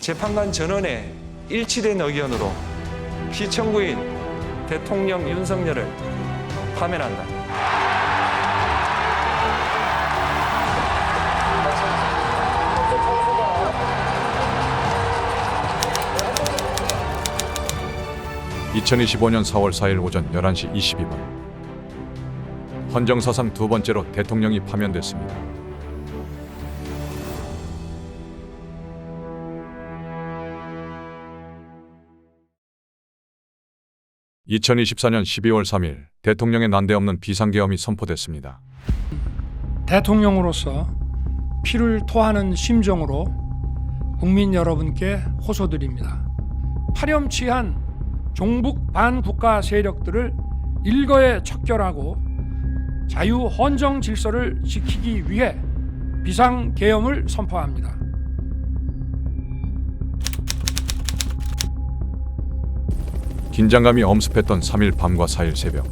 재판관 전원의 일치된 의견으로 피청구인 대통령 윤석열을 파면한다. (2025년 4월 4일) 오전 11시 22분 헌정사상 두 번째로 대통령이 파면됐습니다. (2024년 12월 3일) 대통령의 난데없는 비상계엄이 선포됐습니다. 대통령으로서 피를 토하는 심정으로 국민 여러분께 호소드립니다. 파렴치한 종북 반국가 세력들을 일거에 척결하고 자유 헌정 질서를 지키기 위해 비상계엄을 선포합니다. 긴장감이 엄습했던 3일 밤과 4일 새벽.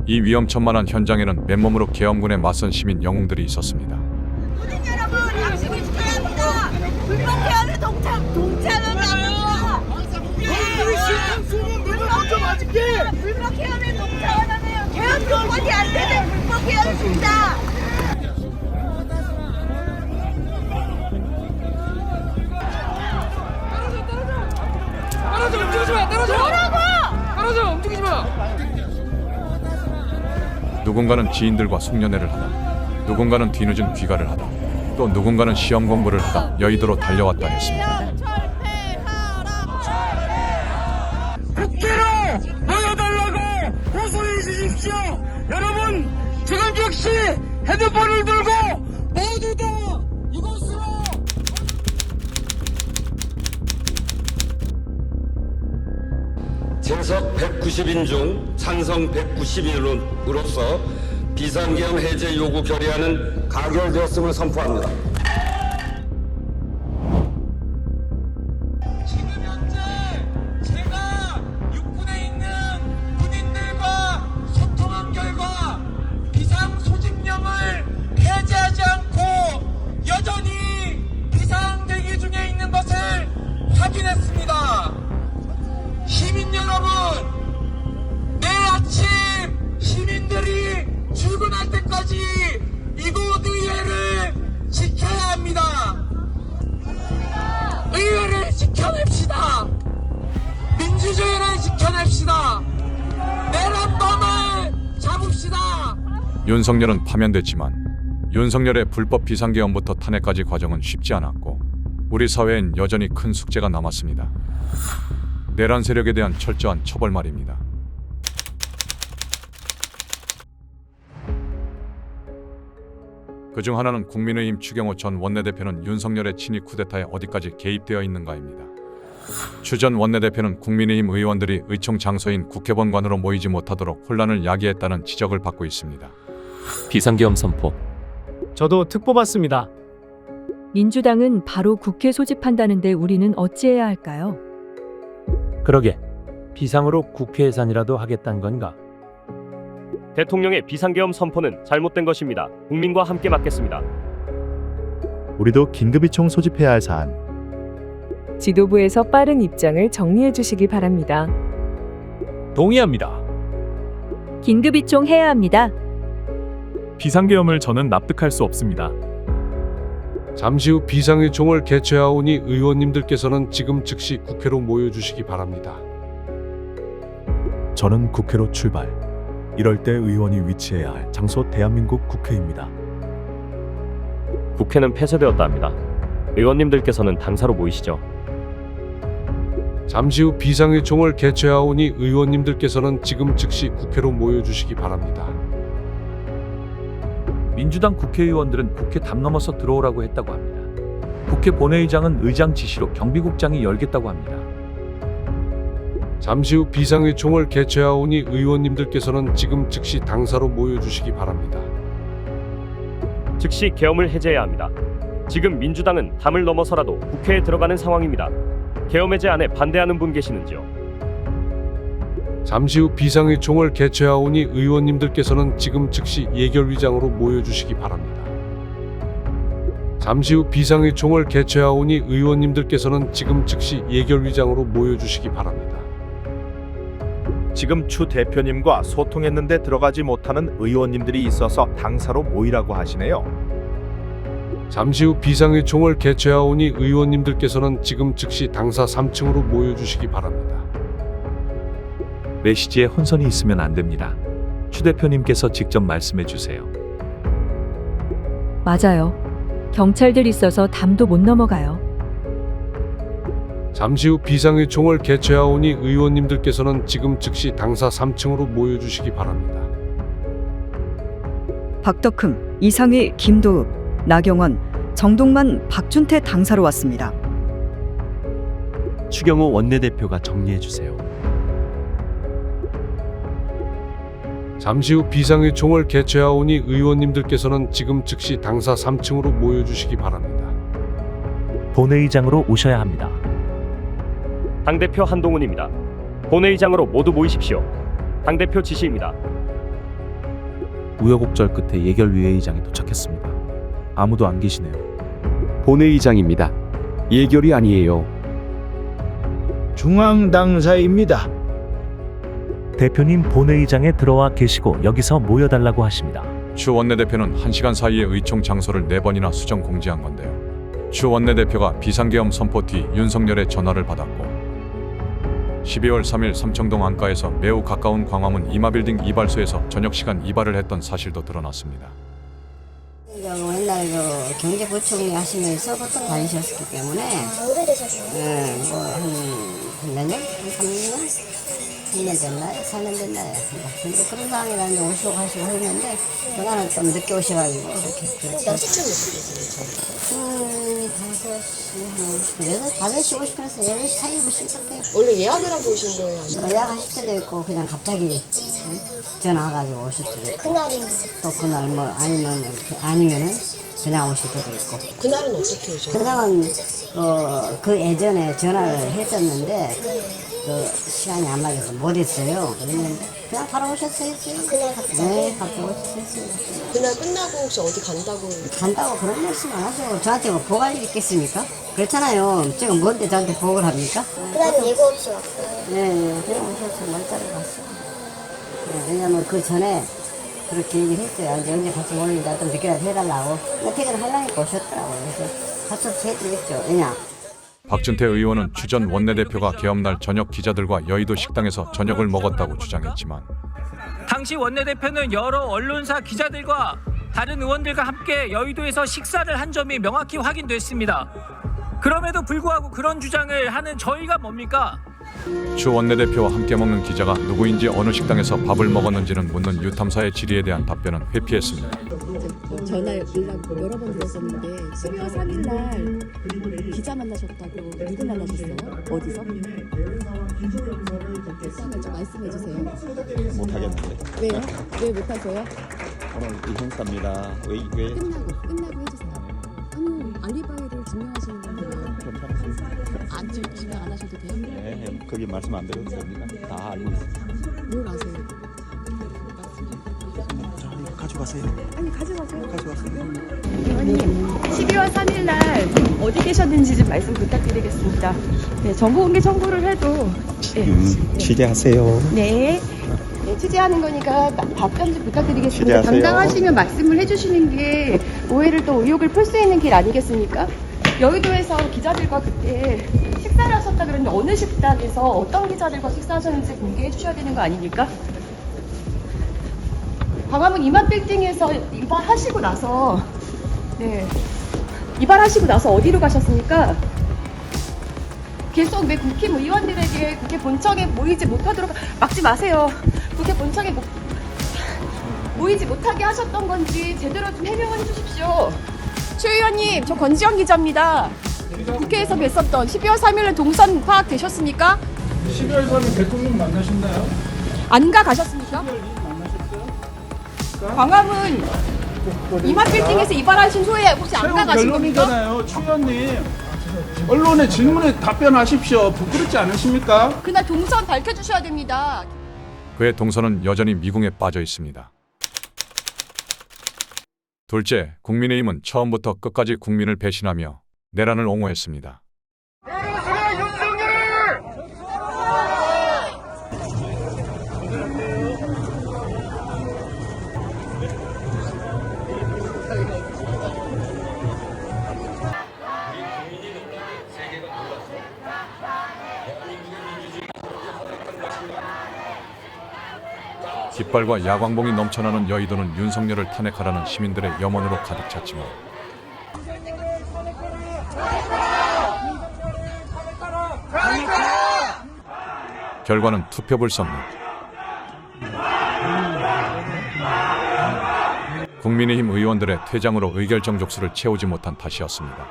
이 위험천만한 현장에는 맨몸으로 계엄군에 맞선 시민 영웅들이 있었습니다. 국민 여러분, 양심을 지켜야 합니다. 불법 계엄에 동참하면 안 됩니다. 불법 계엄에 동참하면 계엄 요건이 안 되는 불법 계엄입니다. 떨어져 움직이지 마. 떨어져 움직이지 마. 누군가는 지인들과 송년회를 하다, 누군가는 뒤늦은 귀가를 하다, 또 누군가는 시험 공부를 하다 여의도로 달려왔다 했습니다. 국회로 모여달라고 호소해 주십시오. 여러분, 지금 즉시 핸드폰을 들고 모두 다 이곳으로. 재석 190인 중 찬성 190인으로서 비상계엄 해제 요구 결의안은 가결되었음을 선포합니다. 지금 현재 제가 육군에 있는 군인들과 소통한 결과 비상 소집령을 해제하지 않고 여전히 비상 대기 중에 있는 것을 확인했습니다. 시민 여러분, 내일 아침 시민들이 출근할 때까지 이곳 의회를 지켜야 합니다. 의회를 지켜냅시다. 민주주의를 지켜냅시다. 내란범을 잡읍시다. 윤석열은 파면됐지만 윤석열의 불법 비상계엄부터 탄핵까지 과정은 쉽지 않았고 우리 사회엔 여전히 큰 숙제가 남았습니다. 내란 세력에 대한 철저한 처벌 말입니다. 그중 하나는 국민의힘 추경호 전 원내대표는 윤석열의 친위 쿠데타에 어디까지 개입되어 있는가입니다. 추 전 원내대표는 국민의힘 의원들이 의총 장소인 국회 본관으로 모이지 못하도록 혼란을 야기했다는 지적을 받고 있습니다. 비상계엄 선포. 저도 특 뽑았습니다. 민주당은 바로 국회 소집한다는데 우리는 어찌해야 할까요? 그러게, 비상으로 국회 예산이라도 하겠다는 건가? 대통령의 비상계엄 선포는 잘못된 것입니다. 국민과 함께 막겠습니다. 우리도 긴급의총 소집해야 할 사안. 지도부에서 빠른 입장을 정리해 주시기 바랍니다. 동의합니다. 긴급이총 해야 합니다. 비상계엄을 저는 납득할 수 없습니다. 잠시 후 비상의총을 개최하오니 의원님들께서는 지금 즉시 국회로 모여주시기 바랍니다. 저는 국회로 출발. 이럴 때 의원이 위치해야 할 장소 대한민국 국회입니다. 국회는 폐쇄되었다 합니다. 의원님들께서는 당사로 모이시죠. 잠시 후 비상의총을 개최하오니 의원님들께서는 지금 즉시 국회로 모여주시기 바랍니다. 민주당 국회의원들은 국회 담 넘어서 들어오라고 했다고 합니다. 국회 본회의장은 의장 지시로 경비국장이 열겠다고 합니다. 잠시 후 비상의총을 개최하오니 의원님들께서는 지금 즉시 당사로 모여주시기 바랍니다. 즉시 계엄을 해제해야 합니다. 지금 민주당은 담을 넘어서라도 국회에 들어가는 상황입니다. 계엄 해제안에 반대하는 분 계시는지요? 잠시 후 비상의총을 개최하오니 의원님들께서는 지금 즉시 예결위장으로 모여주시기 바랍니다. 잠시 후 비상의총을 개최하오니 의원님들께서는 지금 즉시 예결위장으로 모여주시기 바랍니다. 지금 추 대표님과 소통했는데 들어가지 못하는 의원님들이 있어서 당사로 모이라고 하시네요. 잠시 후 비상의총을 개최하오니 의원님들께서는 지금 즉시 당사 3층으로 모여주시기 바랍니다. 메시지에 혼선이 있으면 안 됩니다. 추 대표님께서 직접 말씀해 주세요. 맞아요. 경찰들 있어서 담도 못 넘어가요. 잠시 후 비상의총을 개최하오니 의원님들께서는 지금 즉시 당사 3층으로 모여주시기 바랍니다. 박덕흠, 이상희, 김도읍, 나경원, 정동만, 박준태 당사로 왔습니다. 추경호 원내대표가 정리해 주세요. 잠시 후 비상의총을 개최하오니 의원님들께서는 지금 즉시 당사 3층으로 모여주시기 바랍니다. 본회의장으로 오셔야 합니다. 당대표 한동훈입니다. 본회의장으로 모두 모이십시오. 당대표 지시입니다. 우여곡절 끝에 예결위회의장에 도착했습니다. 아무도 안 계시네요. 본회의장입니다. 예결이 아니에요. 중앙당사입니다. 대표님 본회의장에 들어와 계시고 여기서 모여달라고 하십니다. 추 원내대표는 1시간 사이에 의총 장소를 4번이나 수정 공지한 건데요. 추 원내대표가 비상계엄 선포 뒤 윤석열의 전화를 받았고 12월 3일 삼청동 안가에서 매우 가까운 광화문 이마빌딩 이발소에서 저녁 시간 이발을 했던 사실도 드러났습니다. 옛날 경제부총리 하시면서 보통 다니셨기 때문에 뭐한 몇 년? 한 3년? 2년 됐나요? 4년 됐나요? 근데 그런 상황이라는 게 오시고 가시고 했는데 그날은 좀 늦게 오셔가지고 이렇게 몇 시쯤 오셨어요? 5시 50분에서 6시 사이에 오실 것 같아요. 원래 예약을 하고 오신 거예요? 예약하실 때도 있고 그냥 갑자기 전화 와가지고 오실 때도 있고 또 그날 뭐 아니면은 그냥 오실 때도 있고. 그날은 어떻게 오셨어요? 그날은 그 예전에 전화를 했었는데 그 시간이 안 맞아서 못 했어요. 그랬는데 그냥 바로 오셨어요. 그날 갑자기? 네, 바로 오셨어요. 그날 끝나고 혹시 어디 간다고 그런 말씀 안 하시고 저한테 뭐 보고할 일 있겠습니까? 그렇잖아요. 지금 뭔데 저한테 보고를 합니까? 그날은 예고 없이 왔어요. 네, 그냥 오셔서 멀쩡히 갔어요. 네, 왜냐면 그 전에 그렇게 얘기를 했어요. 이제 언제 같이 모이자 좀 늦게라도 해달라고. 퇴근하려니까 오셨더라고요. 그래서 같이 해드렸죠. 왜냐? 박준태 의원은 추 전 원내대표가 계엄날 저녁 기자들과 여의도 식당에서 저녁을 먹었다고 주장했지만 당시 원내대표는 여러 언론사 기자들과 다른 의원들과 함께 여의도에서 식사를 한 점이 명확히 확인됐습니다. 그럼에도 불구하고 그런 주장을 하는 저희가 뭡니까? 추 원내대표와 함께 먹는 기자가 누구인지 어느 식당에서 밥을 먹었는지는 묻는 유탐사의 질의에 대한 답변은 회피했습니다. 전화 연락 여러 번 드렸었는데 12월 3일 날 기자 만나셨다고 누구 만나셨어요? 어디서? 일단은 좀 말씀해 주세요. 못하겠는데. 왜요? 왜 못하세요? 오늘 이 행사입니다. 왜? 끝나고 해주세요. 아니 알리바이를 증명하시는 건데요. 아직 증명 안 하셔도 돼요? 네, 거기 말씀 안 드려도 됩니다. 다 알고 있습니다. 뭘 아세요? 가져가세요. 아니 가져가세요. 의원님, 12월 3일 날 어디 계셨는지 좀 말씀 부탁드리겠습니다. 네, 정보공개 청구를 해도 취재하세요. 네, 취재하는 거니까 답변 좀 부탁드리겠습니다. 취재하세요. 담당하시면 말씀을 해주시는 게 오해를 또 의혹을 풀 수 있는 길 아니겠습니까? 여의도에서 기자들과 그때 식사를 하셨다 그랬는데 어느 식당에서 어떤 기자들과 식사하셨는지 공개해 주셔야 되는 거 아닙니까? 광화문 이마빌딩에서 이발하시고 나서 이발하시고 나서 어디로 가셨습니까? 계속 왜 국회의원들에게 국회 본청에 모이지 못하도록 막지 마세요. 국회 본청에 모이지 못하게 하셨던 건지 제대로 좀 해명을 해주십시오. 최 의원님, 저 권지영 기자입니다. 국회에서 뵀었던 12월 3일에 동선 파악되셨습니까? 12월 3일 대통령 만나셨나요? 안가 가셨습니까? 광화문 이마빌딩에서 이발하신 후에 혹시 안가 가신 겁니까? 결론이잖아요, 최 의원님. 언론의 질문에 답변하십시오. 부끄럽지 않으십니까? 그날 동선 밝혀주셔야 됩니다. 그의 동선은 여전히 미궁에 빠져 있습니다. 둘째, 국민의힘은 처음부터 끝까지 국민을 배신하며 내란을 옹호했습니다. 깃발과 야광봉이 넘쳐나는 여의도는 윤석열을 탄핵하라는 시민들의 염원으로 가득 찼지만 결과는 투표 불성립. 국민의힘 의원들의 퇴장으로 의결정 족수를 채우지 못한 탓이었습니다.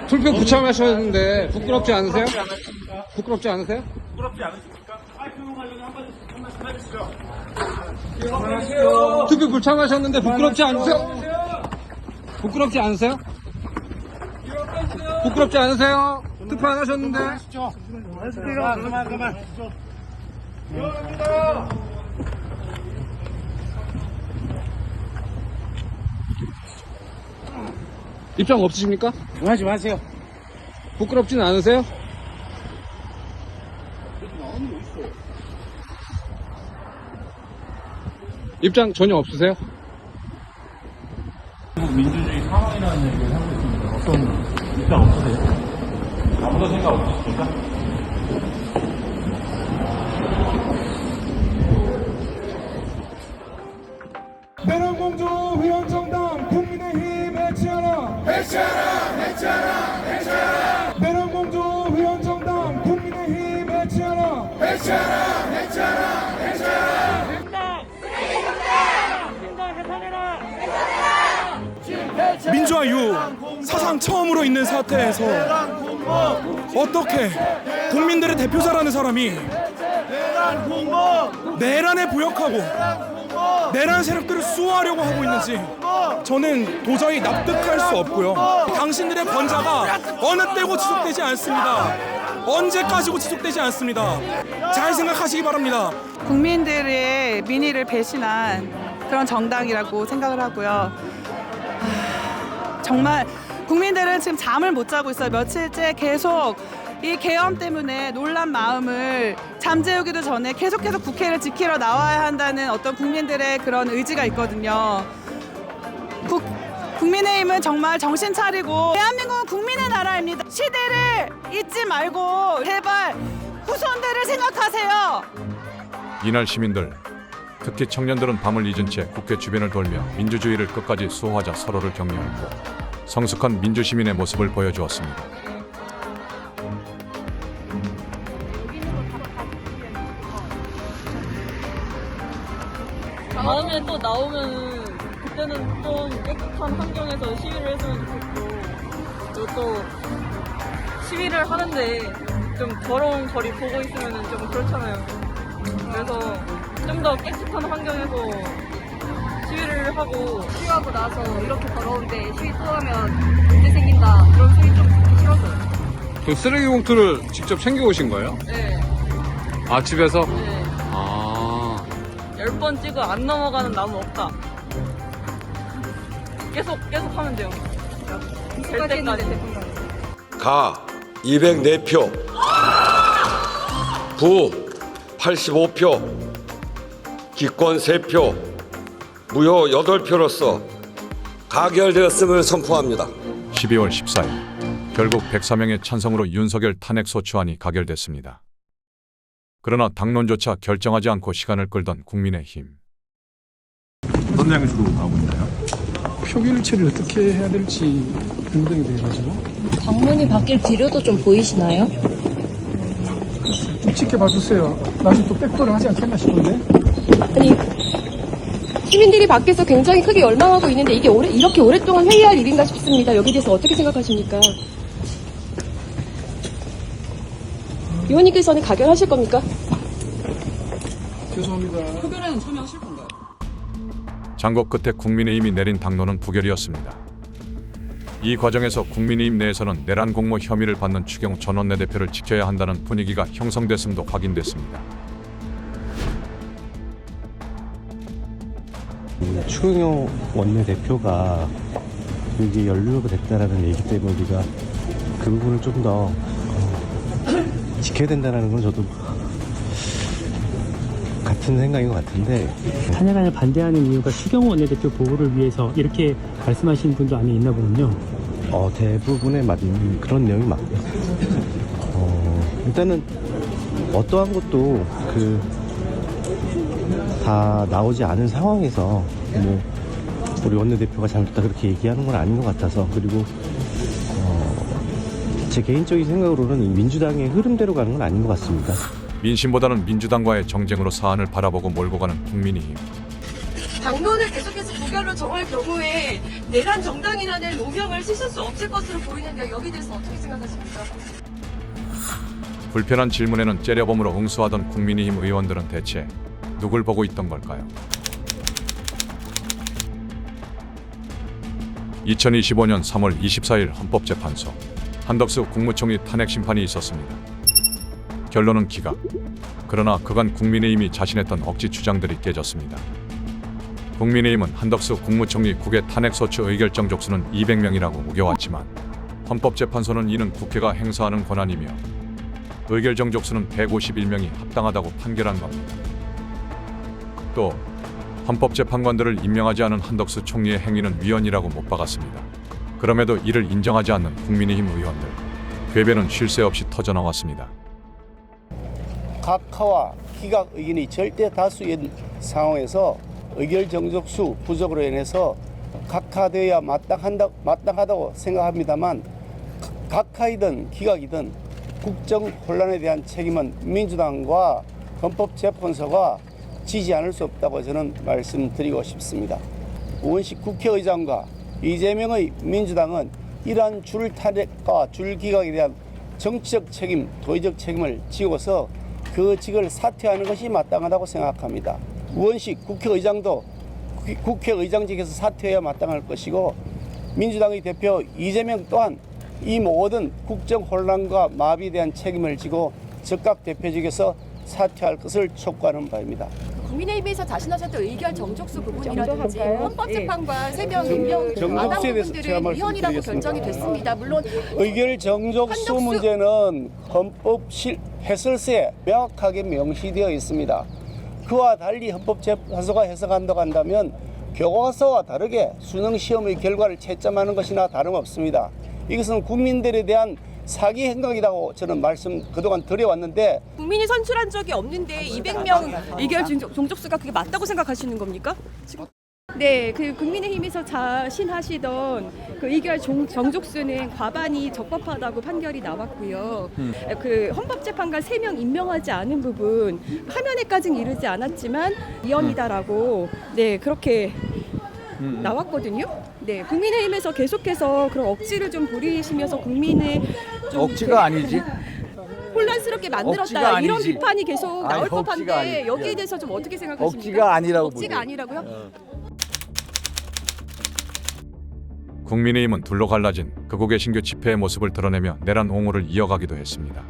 투표 부참하셨는데 부끄럽지 않으세요? 부끄럽지 않으세요? 부끄럽지 않으십니까? 투표 관련해 한 말씀 해주시죠. 투표 불참하셨는데 부끄럽지 않으세요? 부끄럽지 않으세요? 부끄럽지 않으세요? 투표 안 하셨는데. 그만. 입장 없으십니까? 하지 마세요. 부끄럽진 않으세요? 입장 전혀 없으세요? 민주주의 상황이라는 얘기를 하고 있습니다. 어떤 입장 없으세요? 아무도 생각 없으십니까? 내란공주 위원정당 국민의힘 해체하라! 내란공주 위원정당 국민의힘 해체하라! 민주화 이후 사상 처음으로 있는 사태에서 어떻게 국민들의 대표자라는 사람이 내란에 부역하고 내란 세력들을 수호하려고 하고 있는지 저는 도저히 납득할 수 없고요. 당신들의 권자가 어느 때고 지속되지 않습니다. 언제까지고 지속되지 않습니다. 잘 생각하시기 바랍니다. 국민들의 민의를 배신한 그런 정당이라고 생각을 하고요. 정말 국민들은 지금 잠을 못 자고 있어요. 며칠째 계속 이 계엄 때문에 놀란 마음을 잠재우기도 전에 계속해서 국회를 지키러 나와야 한다는 어떤 국민들의 그런 의지가 있거든요. 국민의힘은 정말 정신 차리고 대한민국은 국민의 나라입니다. 시대를 잊지 말고 제발 후손들을 생각하세요. 이날 시민들, 특히 청년들은 밤을 잊은 채 국회 주변을 돌며 민주주의를 끝까지 수호하자 서로를 격려했고 성숙한 민주시민의 모습을 보여주었습니다. 다음에 또 나오면은 그때는 좀 깨끗한 환경에서 시위를 했으면 좋겠고, 그리고 또 시위를 하는데 좀 더러운 거리 보고 있으면은 좀 그렇잖아요. 그래서 좀 더 깨끗한 환경에서 시위를 하고, 시위하고 나서 이렇게 더러운데 시위 또 하면 문제 생긴다, 그런 소리 좀 듣기 싫어서요. 그 쓰레기 봉투를 직접 챙겨오신 거예요? 네. 아, 집에서? 네. 아. 10번 찍어 안 넘어가는 나무 없다. 계속 하면 돼요. 될 때까지. 가 204표, 부 85표, 기권 3표, 무효 8표로서 가결되었음을 선포합니다. 12월 14일 결국 104명의 찬성으로 윤석열 탄핵소추안이 가결됐습니다. 그러나 당론조차 결정하지 않고 시간을 끌던 국민의힘. 어떤 장에 주로 나오고 있나요? 표기를 처리를 어떻게 해야 될지 변동이 돼가지고 당문이 바뀔 필요도 좀 보이시나요? 좀 지켜봐주세요. 나중에 또 백도를 하지 않겠나 싶은데. 아니, 시민들이 밖에서 굉장히 크게 열망하고 있는데 이게 이렇게 오랫동안 회의할 일인가 싶습니다. 여기에 대해서 어떻게 생각하십니까? 의원님께서는 가결하실 겁니까? 죄송합니다. 표결에는 참여하실 건가요? 장고 끝에 국민의힘이 내린 당론은 부결이었습니다. 이 과정에서 국민의힘 내에서는 내란 공모 혐의를 받는 추경호 전 원내대표를 지켜야 한다는 분위기가 형성됐음도 확인됐습니다. 추경호 원내대표가 여기 연루가 됐다라는 얘기 때문에 우리가 그 부분을 좀 더 지켜야 된다는 건 저도 같은 생각인 것 같은데, 탄핵안을 반대하는 이유가 추경호 원내대표 보호를 위해서 이렇게 말씀하시는 분도 안에 있나 보군요. 대부분의 맞는 그런 내용이 맞고요. 일단은 어떠한 것도 다 나오지 않은 상황에서 뭐 우리 원내대표가 잘못했다 그렇게 얘기하는 건 아닌 것 같아서, 그리고 제 개인적인 생각으로는 이 민주당의 흐름대로 가는 건 아닌 것 같습니다. 민심보다는 민주당과의 정쟁으로 사안을 바라보고 몰고 가는 국민의힘. 당론을 계속해서 부결로 정할 경우에 내란 정당이라는 오명을 씻을 수 없을 것으로 보이는데 여기에 대해서 어떻게 생각하십니까? 불편한 질문에는 째려봄으로 응수하던 국민의힘 의원들은 대체 누굴 보고 있던 걸까요? 2025년 3월 24일 헌법재판소 한덕수 국무총리 탄핵 심판이 있었습니다. 결론은 기각. 그러나 그간 국민의힘이 자신했던 억지 주장들이 깨졌습니다. 국민의힘은 한덕수 국무총리 국외 탄핵소추 의결정 족수는 200명이라고 우겨왔지만 헌법재판소는 이는 국회가 행사하는 권한이며 의결정 족수는 151명이 합당하다고 판결한 겁니다. 또 헌법재판관들을 임명하지 않은 한덕수 총리의 행위는 위헌이라고 못 박았습니다. 그럼에도 이를 인정하지 않는 국민의힘 의원들, 궤배는 쉴 새 없이 터져나왔습니다. 각하와 기각 의견이 절대 다수인 상황에서 의결 정족수 부족으로 인해서 각하되어야 마땅하다고 생각합니다만, 각하이든 기각이든 국정 혼란에 대한 책임은 민주당과 헌법재판소가 지지 않을 수 없다고 저는 말씀드리고 싶습니다. 우원식 국회의장과 이재명의 민주당은 이러한 줄 탄핵과 줄 기각에 대한 정치적 책임, 도의적 책임을 지고서 그 직을 사퇴하는 것이 마땅하다고 생각합니다. 우원식 국회의장도 국회의장직에서 사퇴해야 마땅할 것이고, 민주당의 대표 이재명 또한 이 모든 국정 혼란과 마비에 대한 책임을 지고 즉각 대표직에서 사퇴할 것을 촉구하는 바입니다. 국민의힘에서 자신하셨던 의결 정족수 부분이라든지 헌법재판관 3명 임명 안 한 부분들은 위헌이라고 결정이 됐습니다. 물론 의결 정족수 문제는 헌법 해설서에 명확하게 명시되어 있습니다. 그와 달리 헌법재판소가 해석한다고 한다면 교과서와 다르게 수능시험의 결과를 채점하는 것이나 다름없습니다. 이것은 국민들에 대한 사기 행각이라고 저는 말씀 그동안 드려왔는데, 국민이 선출한 적이 없는데 200명 의결 정족수가 그게 맞다고 생각하시는 겁니까? 지금 네, 그 국민의힘에서 자신하시던 그 의결 정족수는 과반이 적법하다고 판결이 나왔고요. 그 헌법재판관 3명 임명하지 않은 부분 하면에까지는 이르지 않았지만 위헌이다라고 네 그렇게 나왔거든요. 네, 국민의힘에서 계속해서 그런 억지를 좀 부리시면서 국민을 좀 억지가 아니지. 혼란스럽게 만들었다 이런 비판이 계속 나올 법한데 여기에 대해서 좀 어떻게 생각하십니까? 억지가 아니라고 억지가 아니라고요? 국민의힘은 둘로 갈라진 극우의 신규 집회의 모습을 드러내며 내란 옹호를 이어가기도 했습니다.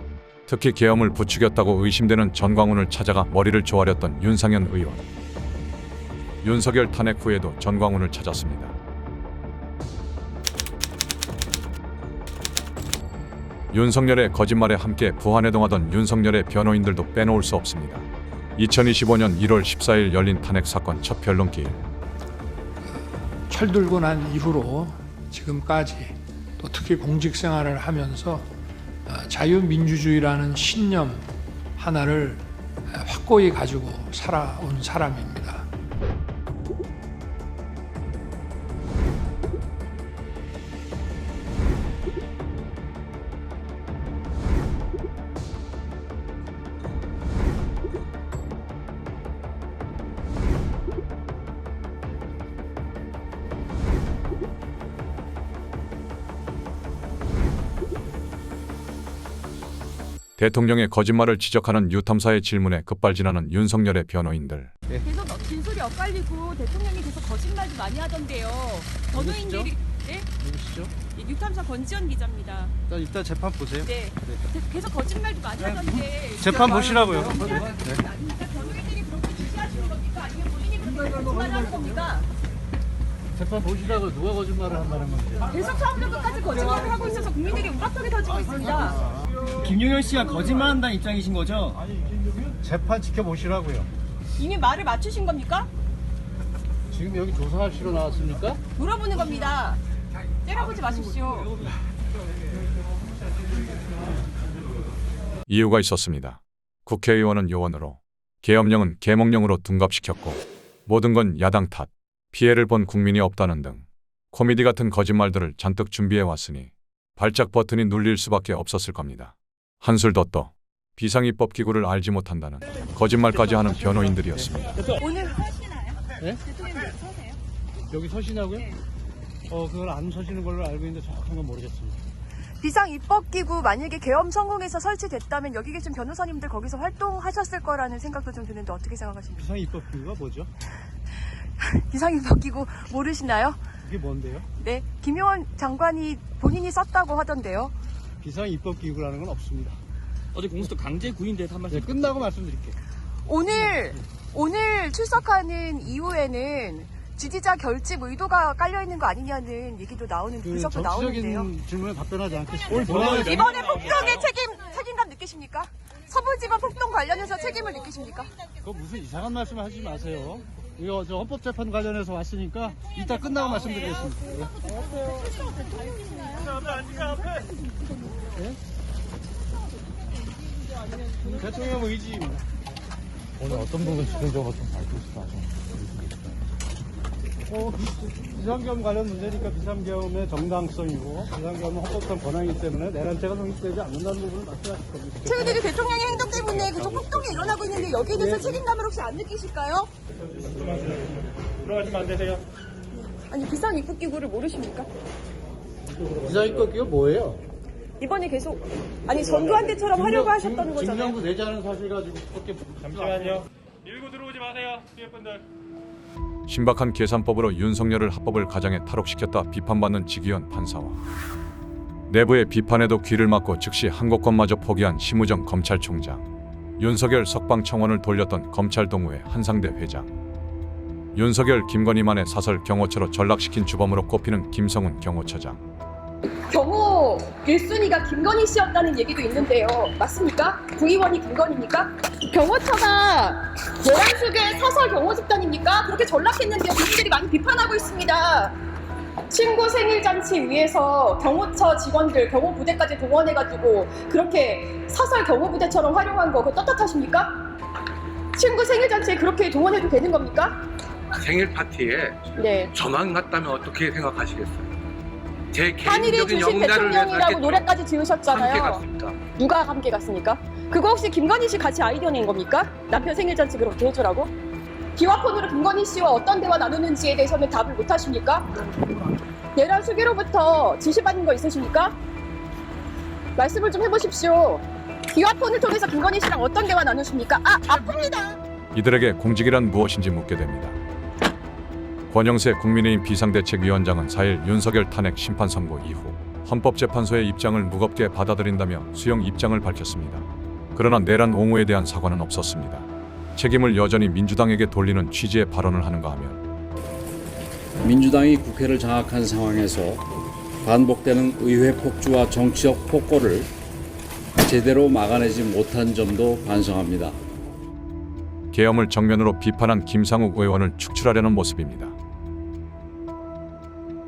특히 계엄을 부추겼다고 의심되는 전광훈을 찾아가 머리를 조아렸던 윤상현 의원. 윤석열 탄핵 후에도 전광훈을 찾았습니다. 윤석열의 거짓말에 함께 부안해동하던 윤석열의 변호인들도 빼놓을 수 없습니다. 2025년 1월 14일 열린 탄핵 사건 첫 변론기일. 철들고 난 이후로 지금까지 또 특히 공직 생활을 하면서 자유민주주의라는 신념 하나를 확고히 가지고 살아온 사람입니다. 대통령의 거짓말을 지적하는 유탐사의 질문에 급발진하는 윤석열의 변호인들. 계속 진술이 엇갈리고 대통령이 계속 거짓말도 많이 하던데요. 변호인들이 네? 누구시죠? 유탐사 권지연 기자입니다. 일단 재판 보세요. 네. 계속 거짓말도 많이 하던데. 재판 보시라고요. 변호인들이 그렇게 지시하시는 겁니까? 아니면 본인이 그렇게 거짓말하는 겁니까? 재판 보시라고 누가 거짓말을 한다는 건지. 계속 처음부터 끝까지 거짓말을 하고 있어서 국민들이 우박하게 터지고 있습니다. 김용현 씨가 거짓말한다는 입장이신 거죠? 재판 지켜보시라고요. 이미 말을 맞추신 겁니까? 지금 여기 조사하시러 나왔습니까? 물어보는 겁니다. 때려보지 마십시오. 이유가 있었습니다. 국회의원은 요원으로, 계엄령은 계몽령으로 둔갑시켰고 모든 건 야당 탓, 피해를 본 국민이 없다는 등 코미디 같은 거짓말들을 잔뜩 준비해 왔으니 발작 버튼이 눌릴 수밖에 없었을 겁니다. 한술 더 떠 비상입법기구를 알지 못한다는 거짓말까지 하는 변호인들이었습니다. 오늘 서시나요? 네? 대통령 서세요? 여기 서시냐고요? 네. 그걸 안 서시는 걸로 알고 있는데 정확한 건 모르겠습니다. 비상입법기구 만약에 계엄 성공해서 설치됐다면 여기 계신 변호사님들 거기서 활동하셨을 거라는 생각도 좀 드는데 어떻게 생각하십니까? 비상입법기구가 뭐죠? 비상입법기구 모르시나요? 그게 뭔데요? 네, 김용원 장관이 본인이 썼다고 하던데요. 비상입법기구라는 건 없습니다. 어제 공수처 강제 구인돼서 한 말씀. 네, 끝나고 말씀드릴게요. 오늘 출석하는 이후에는 지지자 결집 의도가 깔려 있는 거 아니냐는 얘기도 나오는 분석도 나오는데요. 정치적인 질문에 답변하지 않겠습니다. 이번에 폭동의 책임감 느끼십니까? 서부지법 폭동 관련해서 책임을 느끼십니까? 그거 무슨 이상한 말씀 하지 마세요. 이거 저 헌법재판 관련해서 왔으니까 이따 끝나고 말씀드리겠습니다. 네? 대통령 의지입니다. 오늘 어떤 부분 집중적으로 좀 밝히시죠? 비상계엄 관련 문제니까 비상계엄의 정당성이고 비상계엄은 헌법상 권한이기 때문에 내란죄가 성립되지 않는다는 부분을 말씀하실 겁니다. 최근에 대통령의 행동 때문에 계속 폭동이 일어나고 있는데 여기에 대해서 책임감을 혹시 안 느끼실까요? 들어가시면 안 되세요. 아니 비상입법기구를 모르십니까? 비상입법기구 뭐예요? 이번에 계속 전두환 때처럼 하려고 하셨던 거잖아요. 증명도 내지 않은 사실 가지고 그렇게 잠시만요. 밀고 들어오지 마세요, 뒤에 분들. 신박한 계산법으로 윤석열을 합법을 가장에 탈옥시켰다 비판받는 지기현 판사와 내부의 비판에도 귀를 막고 즉시 한국권마저 포기한 심우정 검찰총장, 윤석열 석방청원을 돌렸던 검찰 동우회 한상대 회장, 윤석열 김건희만의 사설 경호처로 전락시킨 주범으로 꼽히는 김성훈 경호처장. 경호 1순위가 김건희 씨였다는 얘기도 있는데요. 맞습니까? 구의원이 김건희입니까? 경호처가 내란숙의 사설 경호 집단입니까? 그렇게 전락했는데요. 국민들이 많이 비판하고 있습니다. 친구 생일 잔치 위해서 경호처 직원들, 경호부대까지 동원해가지고 그렇게 사설 경호부대처럼 활용한 거 그거 떳떳하십니까? 친구 생일 잔치에 그렇게 동원해도 되는 겁니까? 생일 파티에 네. 저만 갔다면 어떻게 생각하시겠어요? 제 한일이 개인적인 주신 영달을 대통령이라고 노래까지 함께 지으셨잖아요. 갔습니다. 누가 함께 갔습니까? 그거 혹시 김건희 씨 같이 아이디어 낸 겁니까? 남편 생일 잔치 그렇게 해주라고? 기와폰으로 김건희 씨와 어떤 대화 나누는지에 대해서는 답을 못 하십니까? 내란 수계로부터 지시받은 거 있으십니까? 말씀을 좀 해보십시오. 기와폰을 통해서 김건희 씨랑 어떤 대화 나누십니까? 아픕니다. 이들에게 공직이란 무엇인지 묻게 됩니다. 권영세 국민의힘 비상대책위원장은 4일 윤석열 탄핵 심판 선고 이후 헌법재판소의 입장을 무겁게 받아들인다며 수용 입장을 밝혔습니다. 그러나 내란 옹호에 대한 사과는 없었습니다. 책임을 여전히 민주당에게 돌리는 취지의 발언을 하는가 하면 민주당이 국회를 장악한 상황에서 반복되는 의회 폭주와 정치적 폭거를 제대로 막아내지 못한 점도 반성합니다. 계엄을 정면으로 비판한 김상욱 의원을 축출하려는 모습입니다.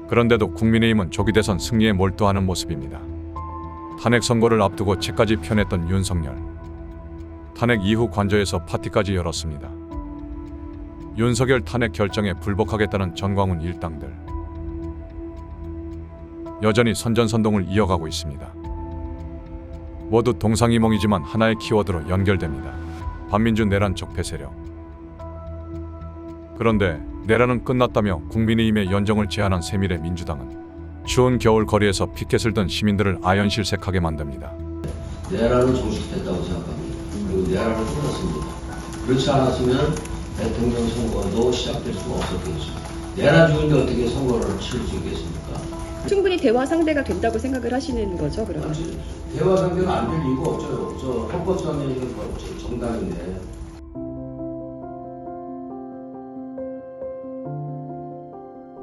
그런데도 국민의힘은 조기 대선 승리에 몰두하는 모습입니다. 탄핵 선고를 앞두고 책까지 펴냈던 윤석열. 탄핵 이후 관저에서 파티까지 열었습니다. 윤석열 탄핵 결정에 불복하겠다는 전광훈 일당들. 여전히 선전선동을 이어가고 있습니다. 모두 동상이몽이지만 하나의 키워드로 연결됩니다. 반민주 내란 적폐 세력. 그런데 내란은 끝났다며 국민의힘의 연정을 제안한 세밀의 민주당은 추운 겨울 거리에서 피켓을 든 시민들을 아연실색하게 만듭니다. 내란은 종식됐다고 생각합니다. 그리고 내란을 끊었습니다. 그렇지 않았으면 대통령 선거도 시작될 수가 없었겠죠. 내란 중인데 어떻게 선거를 치를 수 있겠습니까? 충분히 대화 상대가 된다고 생각을 하시는 거죠, 그러면? 대화 상대가 안 될 이유가 없죠. 저 헌법상에 있는 정당인데.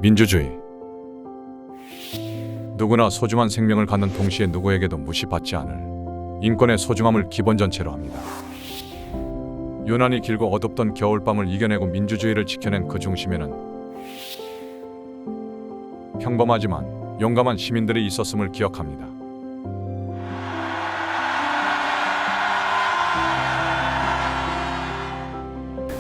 민주주의. 누구나 소중한 생명을 갖는 동시에 누구에게도 무시받지 않을 인권의 소중함을 기본 전체로 합니다. 유난히 길고 어둡던 겨울밤을 이겨내고 민주주의를 지켜낸 그 중심에는 평범하지만 용감한 시민들이 있었음을 기억합니다.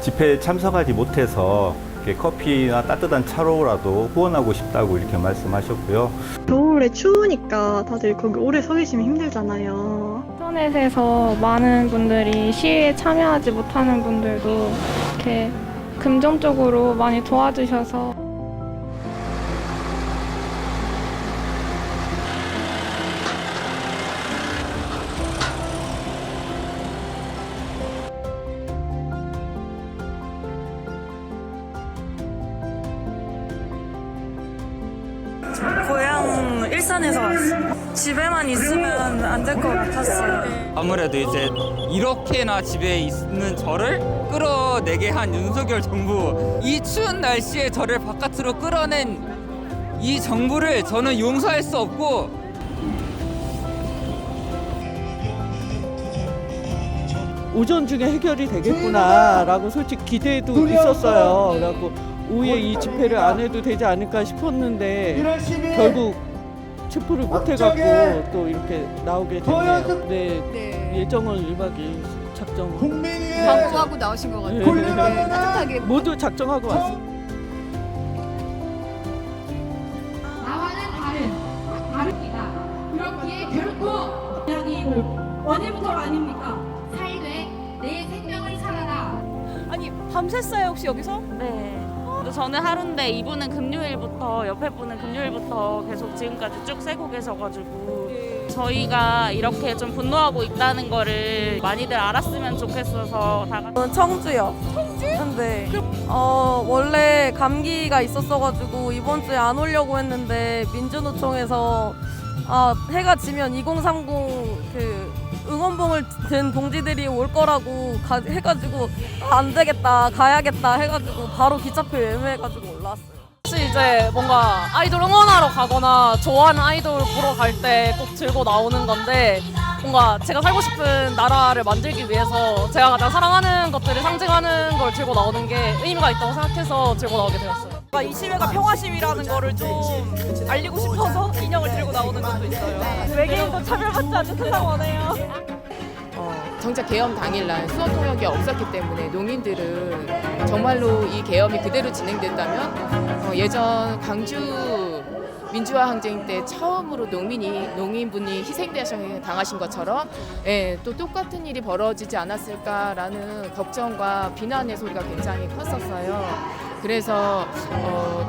집회에 참석하지 못해서 커피나 따뜻한 차로라도 후원하고 싶다고 이렇게 말씀하셨고요. 겨울에 추우니까 다들 거기 오래 서 계시면 힘들잖아요. 인터넷에서 많은 분들이 시위에 참여하지 못하는 분들도 이렇게 금전적으로 많이 도와주셔서 고향 일산에서 왔어요. 집에만 있으면 안 될 것 같았어요. 아무래도 이제 이렇게나 집에 있는 저를 끌어내게 한 윤석열 정부, 이 추운 날씨에 저를 바깥으로 끌어낸 이 정부를 저는 용서할 수 없고, 오전 중에 해결이 되겠구나라고 솔직히 기대도 있었어요. 그래갖고 오후에 이 집회를 안 해도 되지 않을까 싶었는데 결국 체포를 못 해갖고 또 이렇게 나오게 됐네요. 네, 예정은 1박 2일 작정. 방법하고 나오신 것 같아요. 네. 따뜻하게. 모두 작정하고 왔어요. 나와는 다릅니다. 그렇기에 결코 원인부터가 아닙니까? 살되 내 생명을 살아라. 아니 밤샜어요 혹시 여기서? 네. 저는 하루인데 이분은 금요일부터, 옆에 분은 금요일부터 계속 지금까지 쭉 세고 계셔가지고 저희가 이렇게 좀 분노하고 있다는 거를 많이들 알았으면 좋겠어서 다 같이. 청주요. 청주? 네. 원래 감기가 있었어가지고 이번 주에 안 오려고 했는데 민주노총에서 해가 지면 2030 응원봉을 든 동지들이 올 거라고 해가지고 안 되겠다, 가야겠다 해가지고 바로 기차표 예매해가지고 올라왔어요. 혹시 이제 뭔가 아이돌 응원하러 가거나 좋아하는 아이돌 보러 갈 때 꼭 들고 나오는 건데, 뭔가 제가 살고 싶은 나라를 만들기 위해서 제가 가장 사랑하는 것들을 상징하는 걸 들고 나오는 게 의미가 있다고 생각해서 들고 나오게 되었어요. 이 시위가 평화 시위라는 거를 좀 알리고 싶어서 인형을 들고 나오는 것도 있어요. 외계인도 차별받지 않는 세상 원해요. 정작 계엄 당일날 수원 통역이 없었기 때문에 농민들은 정말로 이 계엄이 그대로 진행된다면 예전 광주 민주화 항쟁 때 처음으로 농민분이 희생당하신 것처럼 또 똑같은 일이 벌어지지 않았을까라는 걱정과 비난의 소리가 굉장히 컸었어요. 그래서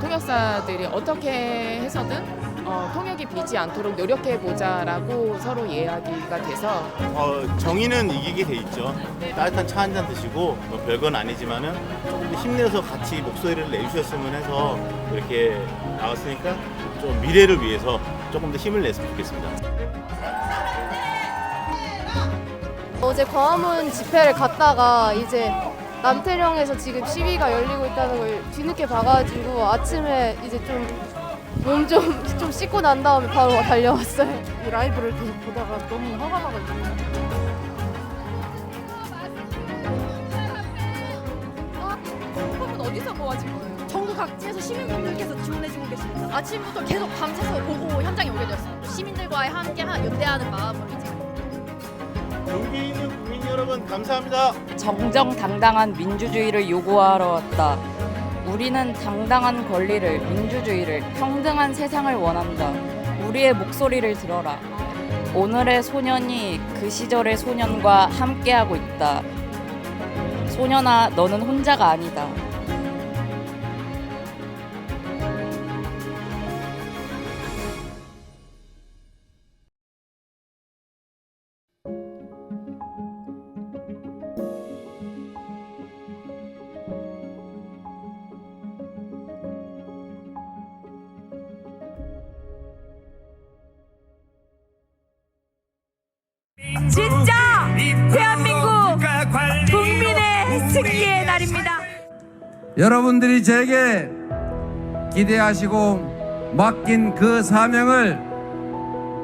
통역사들이 어떻게 해서든 통역이 비지 않도록 노력해보자라고 서로 이야기가 돼서 정의는 이기게 돼 있죠. 따뜻한 차 한잔 드시고 별건 아니지만은 조금 더 힘내서 같이 목소리를 내주셨으면 해서 이렇게 나왔으니까 좀 미래를 위해서 조금 더 힘을 냈으면 좋겠습니다. 어제 광화문 집회를 갔다가 이제 남태령에서 지금 시위가 열리고 있다는 걸 뒤늦게 봐가지고 아침에 이제 몸 좀 씻고 난 다음에 바로 달려왔어요. 이 라이브를 계속 보다가 너무 화가 나가지고. 그건 어디서 모아진 거예요? 전국 각지에서 시민분들께서 지원해주고 계십니다. 아침부터 계속 밤새서 보고 현장에 오게 되었습니다. 시민들과의 함께한 연대하는 마음으로 이제. 여기 있는 국민 여러분 감사합니다. 정정당당한 민주주의를 요구하러 왔다. 우리는 당당한 권리를, 민주주의를, 평등한 세상을 원한다. 우리의 목소리를 들어라. 오늘의 소년이 그 시절의 소년과 함께하고 있다. 소년아, 너는 혼자가 아니다. 진짜 대한민국 국민의 승리의 날입니다. 여러분들이 제게 기대하시고 맡긴 그 사명을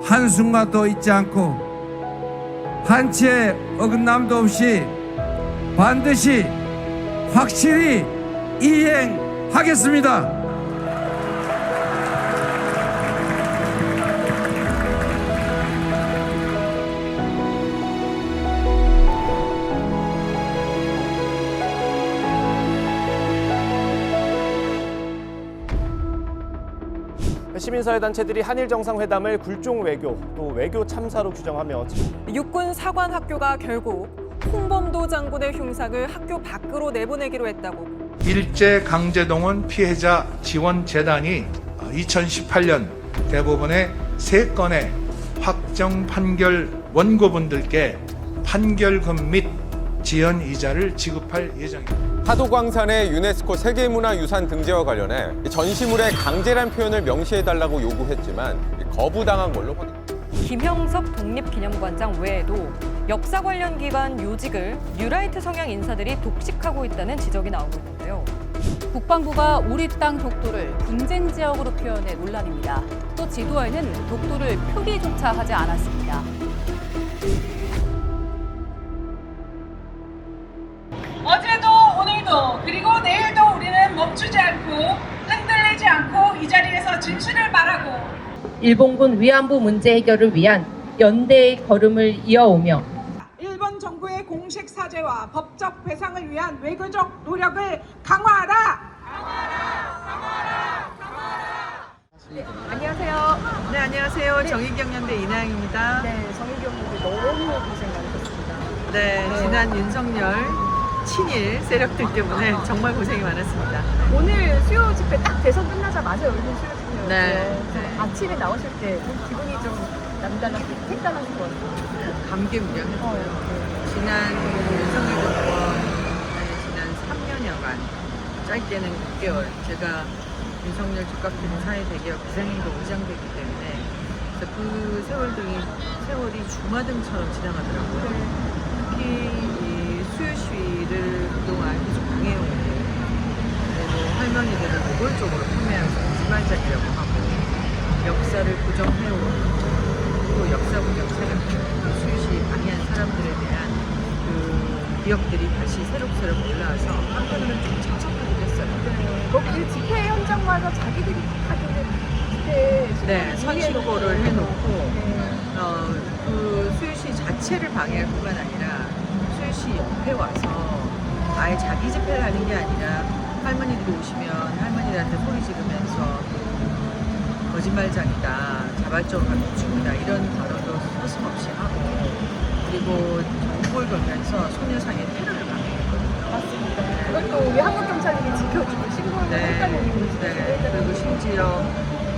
한순간도 잊지 않고 한치의 어긋남도 없이 반드시 확실히 이행하겠습니다. 시민사회단체들이 한일 정상회담을 굴종 외교, 또 외교 참사로 규정하며 육군 사관학교가 결국 홍범도 장군의 흉상을 학교 밖으로 내보내기로 했다고. 일제강제동원 피해자 지원재단이 2018년 대법원의 3건의 확정 판결 원고분들께 판결금 및 지연이자를 지급할 예정입니다. 하도광산의 유네스코 세계문화유산 등재와 관련해 전시물에 강제란 표현을 명시해달라고 요구했지만 거부당한 걸로 확인됩니다. 김형석 독립기념관장 외에도 역사 관련 기관 요직을 뉴라이트 성향 인사들이 독식하고 있다는 지적이 나오고 있는데요. 국방부가 우리 땅 독도를 분쟁 지역으로 표현해 논란입니다. 또 지도에는 독도를 표기조차 하지 않았습니다. 어제도 오늘도 그리고 내일도 우리는 멈추지 않고 흔들리지 않고 이 자리에서 진실을 말하고 일본군 위안부 문제 해결을 위한 연대의 걸음을 이어오며 일본 정부의 공식 사죄와 법적 배상을 위한 외교적 노력을 강화하라. 안녕하세요. 네, 안녕하세요. 정의경연대 이나영입니다. 네, 정의경연대 너무 고생 많으셨습니다. 네, 지난 윤석열 친일 세력들 때문에 정말 고생이 많았습니다. 오늘 수요 집회 딱 대선 끝나자마자 열린 수요 집회였는데 네. 아침에 나오실 때 좀 기분이 좀 남달랐을 색달랐을 것 같아요. 감개무량했어요. 지난 윤석열 정권 지난 3년여간 짧게는 6개월 제가 윤석열 즉각적인 사회 대기업 비상행동 의장되기 때문에 그 세월이 주마등처럼 지나가더라고요. 특히 이 수요 시위를 그동안 계속 방해해오고 그리고 할머니들을 노골적으로 폄훼하면서 거짓말쟁이라고 하고 역사를 부정해오고 또 역사 부정 세력들 수요 시위 방해한 사람들에 대한 그 기억들이 다시 새록새록 올라와서 한편으로는 좀 섭섭하기도 했어요. 그 집회 현장마다 자기들이 하기는 집회 선신고를 해놓고 그 수요시 자체를 방해할 뿐만 아니라 수요시 옆에 와서 아예 자기 집회를 하는 게 아니라 할머니들이 오시면 할머니들한테 소리 지르면서 거짓말장이다, 자발적으로 감축이다 이런 발언도 서슴없이 하고 그리고 정보를 걸면서 소녀상의 테러를 방해했거든요. 맞습니다. 그것도 우리 한국 경찰국이 지켜주고 신고를 했다는 얘기죠. 네. 그리고 심지어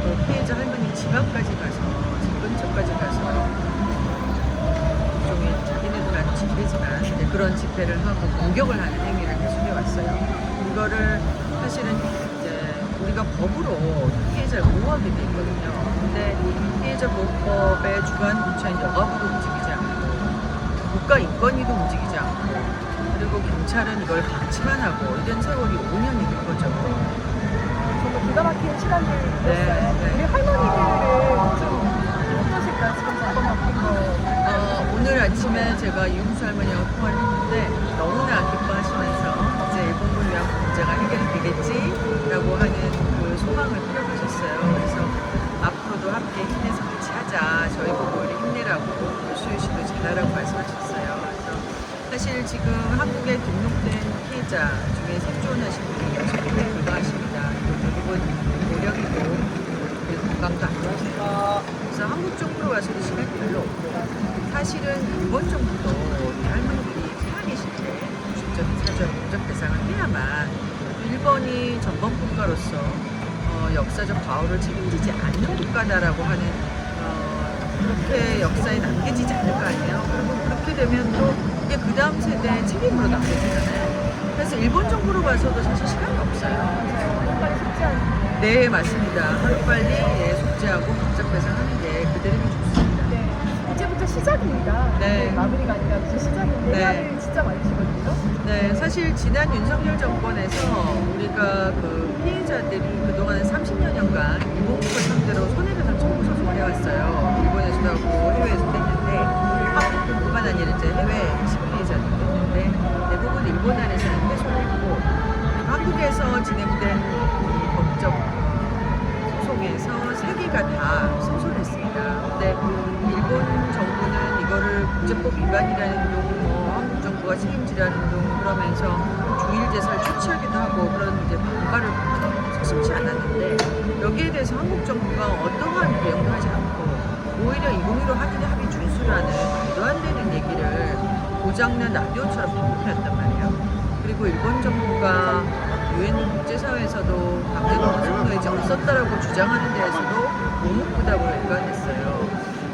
그 피해자 할머니 집 앞까지 가서 집 근처까지 가서 일종의 자기네들한테 집회지만 이제 그런 집회를 하고 공격을 하는 행위를 계속해 왔어요. 이거를 사실은 이제 우리가 법으로 피해자를 보호하게 돼 있거든요. 근데 피해자 보호법의 주관 부처인 여가부도 움직이지 않고 국가인권위도 움직이지 않고 그리고 경찰은 이걸 방치만 하고 이런 세월이 5년이 된 거죠. 정말 기가 막힌 시간들이었어요. 우리 할머니들은 좀 어떠실까요? 지금 사건 바뀐 거. 오늘 아침에 제가 이용수 할머니하고 통화를 했는데 너무나 기뻐하시면서 이제 일본군 위안부 문제가 해결이 되겠지라고 하는 그 소망을 표현하셨어요. 그래서 앞으로도 함께 힘내서 같이 하자. 저희 보고 우리 힘내라고 수유 씨도 잘하라고 말씀하셨어요. 그래서 사망자 중에 생존하신 분이 6분에 불과하십니다. 대부분 고령이고 건강도 안 좋으시고 그래서 한국 정부로 와서도 시간이 별로 없고 사실은 일본 정부도 우리 할머니들이 살아계실 때 공식적인 사전 공적 대상을 해야만 일본이 전범 국가로서 역사적 과오를 책임지지 않는 국가다라고 하는 그렇게 역사에 남겨지지 않을 거 아니에요. 그리고 그렇게 되면 또 이게 그 다음 세대의 책임으로 남겨지잖아요. 그래서 일본 정부로 봐서도 사실 시간이 없어요. 네, 맞습니다. 하루빨리 속죄하고 법적 배상하는 게 그들에게 좋습니다. 이제부터 시작입니다. 네. 마무리가 아니라 이제 시작인데 네. 화를 진짜 많으시거든요. 네, 사실 지난 윤석열 정권에서 우리가 그 피해자들이 그동안 30여년간 일본국을 상대로 손해배상 청구 소송을 해왔어요. 일본에서도 하고 해외에서도 했는데 한국뿐만 아니라 이제 해외 핵심 피해자들도 했는데 대부분 일본 안에서는 패소를 했고 한국에서 진행된 이 법적 소송에서 3개가 다 승소를 했습니다. 근데 일본 정부는 이거를 국제법 위반이라는 둥, 한국 정부가 책임지라는 둥 그러면서 주일 제사를 추치하기도 하고 그런 이제 반발을 서슴지 않았는데 여기에 대해서 한국 정부가 어떠한 대응도 하지 않고 오히려 2015 한일 합의 준수라는 말도 안 되는 얘기를 고장난 라디오처럼 반복했단 말이에요. 그리고 일본 정부가 유엔 국제사회에서도 강제동원 성노예지 없었다라고 주장하는 데에서도 묵묵부답으로 일관했어요.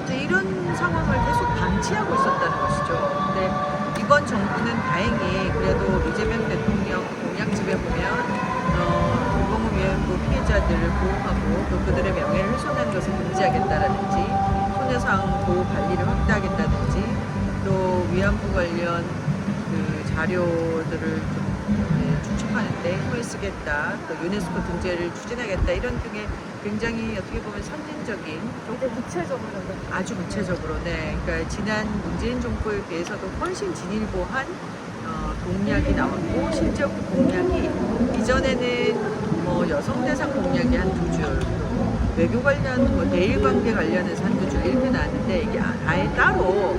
이제 이런 상황을 계속 방치하고 있었다는 것이죠. 근데 이번 정부는 다행히 그래도 이재명 대통령 공약집에 보면 불공무 위안부 피해자들을 보호하고 또 그들의 명예를 훼손한 것을 금지하겠다라든지 손해상 보호 관리를 확대하겠다든지 또 위안부 관련 그 자료들을 좀 추적하는데 후에 쓰겠다, 또 유네스코 등재를 추진하겠다 이런 등의 굉장히 어떻게 보면 선진적인 구체적으로 아주 구체적으로 그러니까 지난 문재인 정부에 비해서도 훨씬 진일보한 공약이 나왔고 실제 공약이 이전에는 뭐 여성 대상 공약이 한두 줄, 외교 관련 뭐 대일 관계 관련해서 한두 줄 이렇게 나왔는데 이게 아예 따로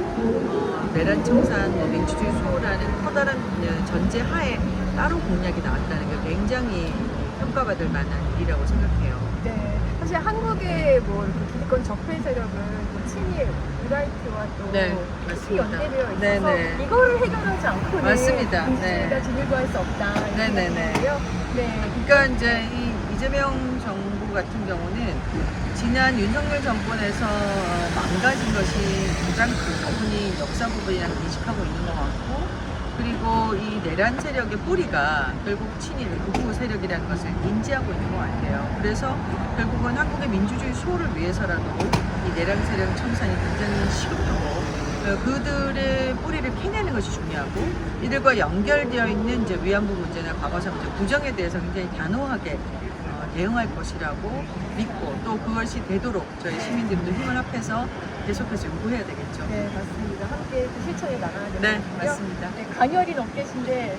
내란 청산 민주주의 수호라는 커다란 전제 하에 따로 공약이 나왔다는 게 굉장히 평가받을 만한 일이라고 생각해요. 네, 사실 한국의 뭐 이렇게 기득권 적폐 세력은 뭐 친일, 우라이트와 또 깊이 연계되어 있어서 네네. 이거를 해결하지 않고는 맞습니다. 민주주의가 진일보할 수 없다. 네네네. 네. 그러니까 이제 이 이재명 정부 같은 경우는 지난 윤석열 정권에서 망가진 것이 가장 큰 부분이 역사 부분이라고 인식하고 있는 것 같고 그리고 이 내란 세력의 뿌리가 결국 친일, 극우 세력이라는 것을 인지하고 있는 것 같아요. 그래서 결국은 한국의 민주주의 수호를 위해서라도 이 내란 세력 청산이 굉장히 시급하고 그들의 뿌리를 캐내는 것이 중요하고 이들과 연결되어 있는 이제 위안부 문제나 과거사 문제, 부정에 대해서 굉장히 단호하게 대응할 것이라고 믿고 또 그것이 되도록 저희 시민들도 힘을 합해서 계속해서 요구해야 되겠죠. 네, 맞습니다. 함께 그 실천에 나가야 되거든요. 네, 맞습니다. 네, 간열이 높계신데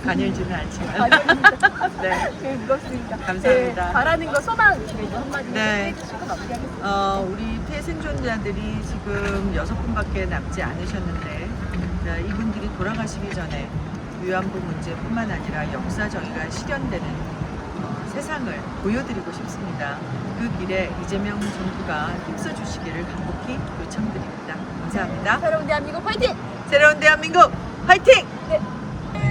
간열지는 않지만. 간열입니다. 네. 네, 무겁습니다. 감사합니다. 네, 바라는 거 소망 그래도 한마디 네. 해주시고 마무리하겠습니다. 우리 피해 생존자들이 지금 6분밖에 남지 않으셨는데 이분들이 돌아가시기 전에 위안부 문제뿐만 아니라 역사 정의가 실현되는 세상을 보여드리고 싶습니다. 그 길에 이재명 정부가 힘써 주시기를 간곡히 요청드립니다. 감사합니다. 새로운 대한민국 화이팅! 새로운 대한민국 화이팅! 네.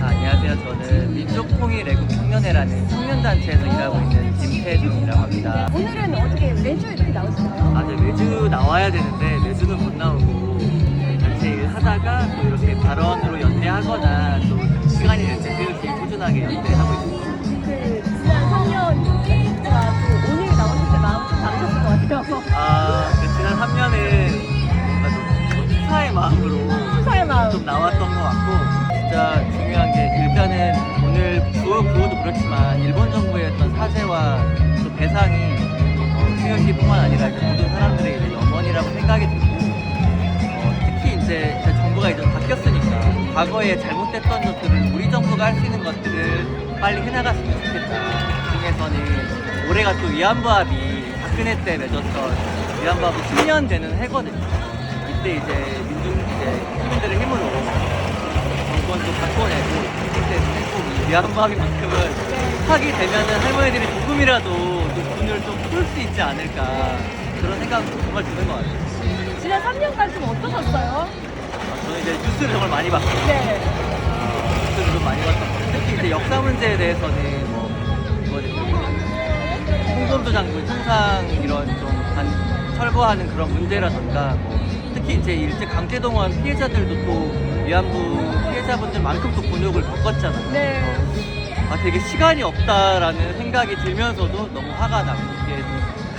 안녕하세요. 저는 민족통일애국 청년회라는 청년단체에서 일하고 있는 김태준이라고 합니다. 오늘은 어떻게 매주 이렇게 나오시나요? 네, 매주 나와야 되는데 매주는 못 나오고 단체 일 하다가 또 이렇게 발언으로 연대하거나 또 시간이 될 때 이렇게 꾸준하게 연대하고 있습니다. 지난 3년과 또 오늘 나왔을 때 마음 좀 다르셨을 것 같아요. 지난 3년은 뭔가 좀 투사의 마음으로 좀 나왔던 것 같고 진짜 중요한 게 일단은 오늘 구호도 그렇지만 일본 정부의 어떤 사죄와 또 배상이 수현 씨뿐만 아니라 이제 모든 사람들에게 이제 영원이라고 생각이 들고 특히 이제 정부가 이제 바뀌었으니까 과거에 잘못됐던 것들을 우리 정부가 할 수 있는 것들을 빨리 해나갔으면 좋겠다. 중에서는 올해가 또 위안부 합의 박근혜 때 맺었던 위안부 합의 10년 되는 해거든요. 이때 이제 시민들의 힘으로 정권도 바꿔내고 있기 때문에 위안부합의만큼은 하게 되면은 할머니들이 조금이라도 좀 돈을 좀 풀 수 있지 않을까 그런 생각 정말 드는 것 같아요. 지난 3년간 좀 어떠셨어요? 저는 이제 뉴스를 정말 많이 봤거든요. 네. 뉴스를 좀 많이 봤었고 특히 이제 역사 문제에 대해서는 뭐 홍범도 장군 통상 이런 좀 철거하는 그런 문제라던가 뭐 특히 이제 일제 강제동원 피해자들도 또 위안부 피해자분들만큼 또 곤욕을 겪었잖아요. 네. 아 되게 시간이 없다라는 생각이 들면서도 너무 화가 나고 이게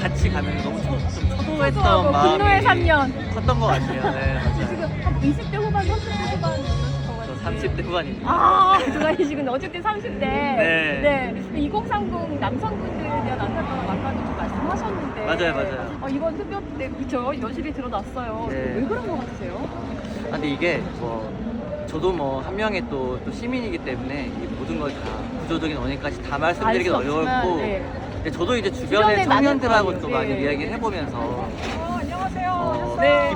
같이 가면 너무 좀 초조했던 마음이 분노의 3년. 컸던 것 같아요. 네, 맞아요. 지금 한 20대 후반, 30대 후반 저 30대 후반입니다. 아, 중간이시군. 어쨌든 30대. 네. 2030 남성분들에 대한 안타까움 아까도 좀 말씀하셨는데. 맞아요. 이번 투표 때 그쵸 여실히 드러났어요. 네. 왜 그런 것 같으세요? 아, 근데 이게 저도 뭐 한 명의 또 시민이기 때문에 이 모든 걸 다 구조적인 원인까지 다 말씀드리긴 알수 없지만, 어렵고 네. 근데 저도 이제 주변의 주변에 청년들하고 많은 또 거예요. 많이 네. 이야기를 해보면서 안녕하세요. 네.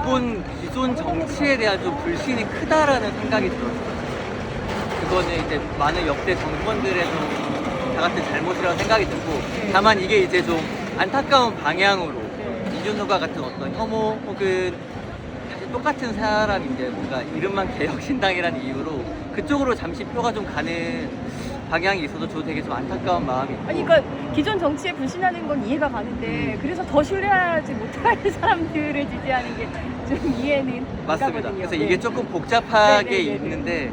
기존 정치에 대한 좀 불신이 크다라는 생각이 들었어요. 그거는 이제 많은 역대 정권들의 좀 다 같은 잘못이라고 생각이 들고 다만 이게 이제 좀 안타까운 방향으로 이준호가 같은 어떤 혐오 혹은 사실 똑같은 사람이 이제 뭔가 이름만 개혁신당이라는 이유로 그쪽으로 잠시 표가 좀 가는 방향이 있어서 저도 되게 좀 안타까운 마음이 있고 아니 그러니까 기존 정치에 불신하는 건 이해가 가는데 그래서 더 신뢰하지 못할 사람들을 지지하는 게 좀 이해는 맞습니다. 가거든요. 그래서 네. 이게 조금 복잡하게 네네네네. 있는데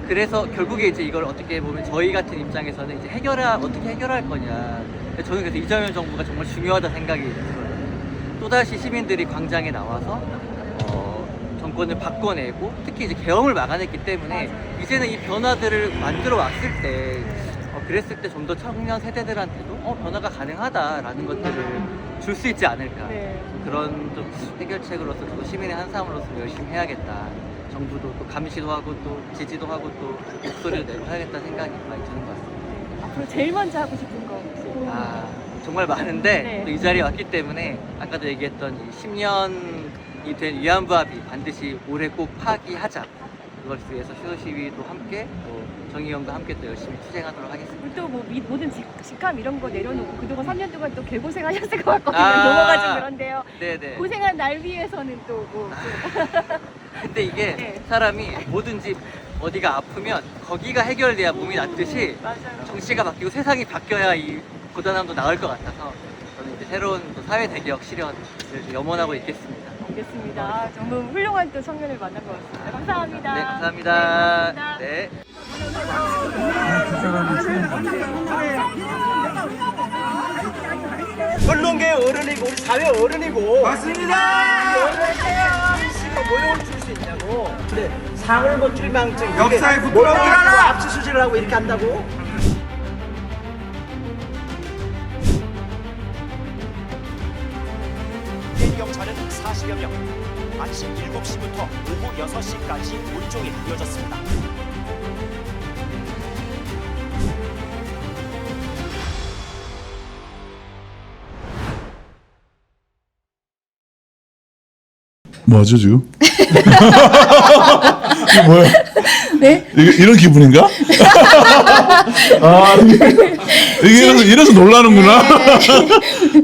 그래서 결국에 이제 이걸 어떻게 보면 저희 같은 입장에서는 이제 어떻게 해결할 거냐. 저는 그래서 이재명 정부가 정말 중요하다 생각이 들어요. 또다시 시민들이 광장에 나와서 정권을 바꿔내고 특히 이제 계엄을 막아냈기 때문에 이제는 이 변화들을 만들어 왔을 때 그랬을 때 좀 더 청년 세대들한테도 변화가 가능하다라는 것들을 줄 수 있지 않을까. 네. 그런 좀 해결책으로서 저도 시민의 한 사람으로서 열심히 해야겠다. 정부도 또 감시도 하고 또 지지도 하고 또 목소리를 내고 해야겠다 생각이 많이 드는 것 같습니다. 앞으로 제일 먼저 하고 싶은 거 혹시? 정말 많은데 네. 또 이 자리에 왔기 때문에 아까도 얘기했던 이 10년이 된 위안부 합의 반드시 올해 꼭 파기하자. 그걸 위해서 시위도 함께 또 정의연과 함께 또 열심히 투쟁하도록 하겠습니다. 또 뭐 모든 직함 이런 거 내려놓고 그동안 3년 동안 또 개고생하셨을 것 같거든요. 넘어가 좀 그런데요. 네네. 고생한 날 위해서는 또 뭐. 근데 이게 네. 사람이 뭐든지 어디가 아프면 거기가 해결돼야 몸이 낫듯이 맞아요. 정치가 바뀌고 세상이 바뀌어야 이 고단함도 나을 것 같아서 저는 이제 새로운 또 사회 대개혁 실현을 염원하고 있겠습니다. 알겠습니다. 정말 훌륭한 또 청년을 만난 것 같습니다. 감사합니다. 네, 감사합니다. 네. 언론계의 어른이고 우리 사회 어른이고 맞습니다. 모욕을 줄 수 있냐고. 그래 상을 못 줄망증 역사에 부끄러워라. 압수수색을 하고 이렇게 한다고? 경찰은 40여 명, 아침 7시부터 오후 6시까지 온종일 이어졌습니다. 뭐하죠 지금? 이게 뭐야? 네? 이런 기분인가? 이래서 놀라는구나.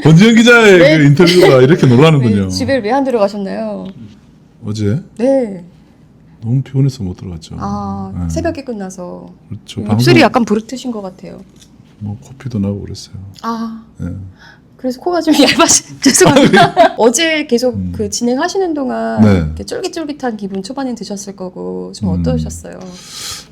권지현 기자의 그 인터뷰가 이렇게 놀라는군요. 집에 왜 안 들어가셨나요? 어제 네. 너무 피곤해서 못 들어갔죠. 네. 새벽에 끝나서 그렇죠. 목소리 약간 부르트신 것 같아요. 뭐 코피도 나고 그랬어요. 네. 그래서 코가 좀 얇아서 죄송합니다. 어제 계속 그 진행하시는 동안 네. 이렇게 쫄깃쫄깃한 기분 초반엔 드셨을 거고 좀 어떠셨어요?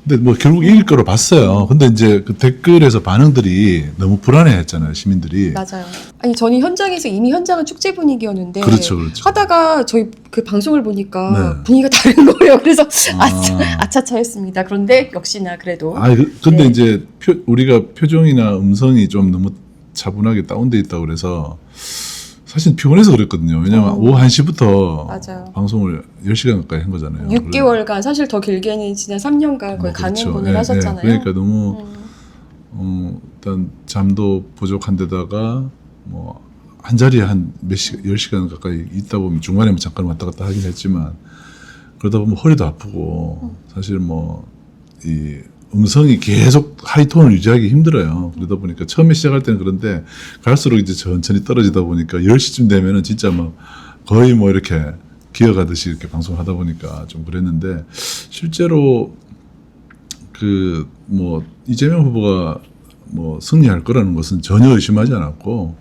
근데 뭐 결국 이길 거로 봤어요. 근데 이제 그 댓글에서 반응들이 너무 불안해했잖아요, 시민들이. 맞아요. 아니 저는 현장에서 이미 현장은 축제 분위기였는데 그렇죠. 하다가 저희 그 방송을 보니까 분위기가 다른 거예요. 그래서 아차차였습니다. 그런데 역시나 그래도. 근데 이제 우리가 표정이나 음성이 좀 너무 차분하게 다운돼 있다고 그래서 사실 피곤해서 그랬거든요. 왜냐면 오후 1시부터 맞아요. 방송을 10시간 가까이 한 거잖아요. 6개월간 사실 더 길게는 지난 3년간 거의 강행군을 하셨잖아요. 그러니까 너무 일단 잠도 부족한 데다가 뭐 한 자리에 한 10시간 가까이 있다 보면 중간에 뭐 잠깐 왔다 갔다 하긴 했지만 그러다 보면 허리도 아프고 사실 뭐 이 음성이 계속 하이톤을 유지하기 힘들어요. 그러다 보니까 처음에 시작할 때는 그런데 갈수록 이제 천천히 떨어지다 보니까 10시쯤 되면은 진짜 뭐 거의 뭐 이렇게 기어가듯이 이렇게 방송을 하다 보니까 좀 그랬는데 실제로 그 뭐 이재명 후보가 뭐 승리할 거라는 것은 전혀 의심하지 않았고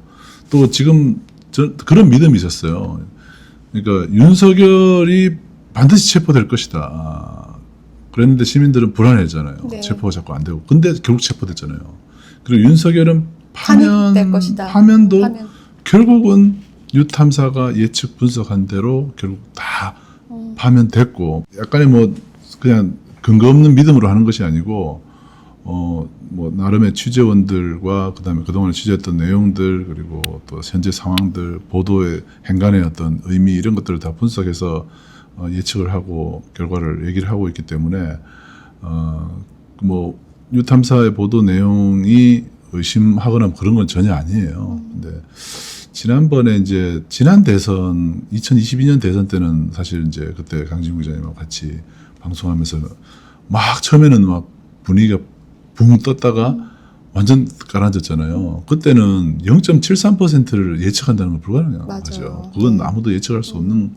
또 지금 그런 믿음이 있었어요. 그러니까 윤석열이 반드시 체포될 것이다. 그랬는데 시민들은 불안해했잖아요. 네. 체포가 자꾸 안 되고. 근데 결국 체포됐잖아요. 그리고 윤석열은 파면될 것이다. 파면도 파면. 결국은 유탐사가 예측 분석한 대로 결국 다 파면됐고 약간의 뭐 그냥 근거 없는 믿음으로 하는 것이 아니고 뭐 나름의 취재원들과 그다음에 그동안 취재했던 내용들 그리고 또 현재 상황들 보도의 행간의 어떤 의미 이런 것들을 다 분석해서 예측을 하고 결과를 얘기를 하고 있기 때문에 뭐 유탐사의 보도 내용이 의심하거나 그런 건 전혀 아니에요. 근데 지난번에 이제 지난 대선 2022년 대선 때는 사실 이제 그때 강진구 기자님하고 같이 방송하면서 막 처음에는 막 분위기가 붕 떴다가 완전 가라앉았잖아요. 그때는 0.73%를 예측한다는 건 불가능하죠. 그건 아무도 예측할 수 없는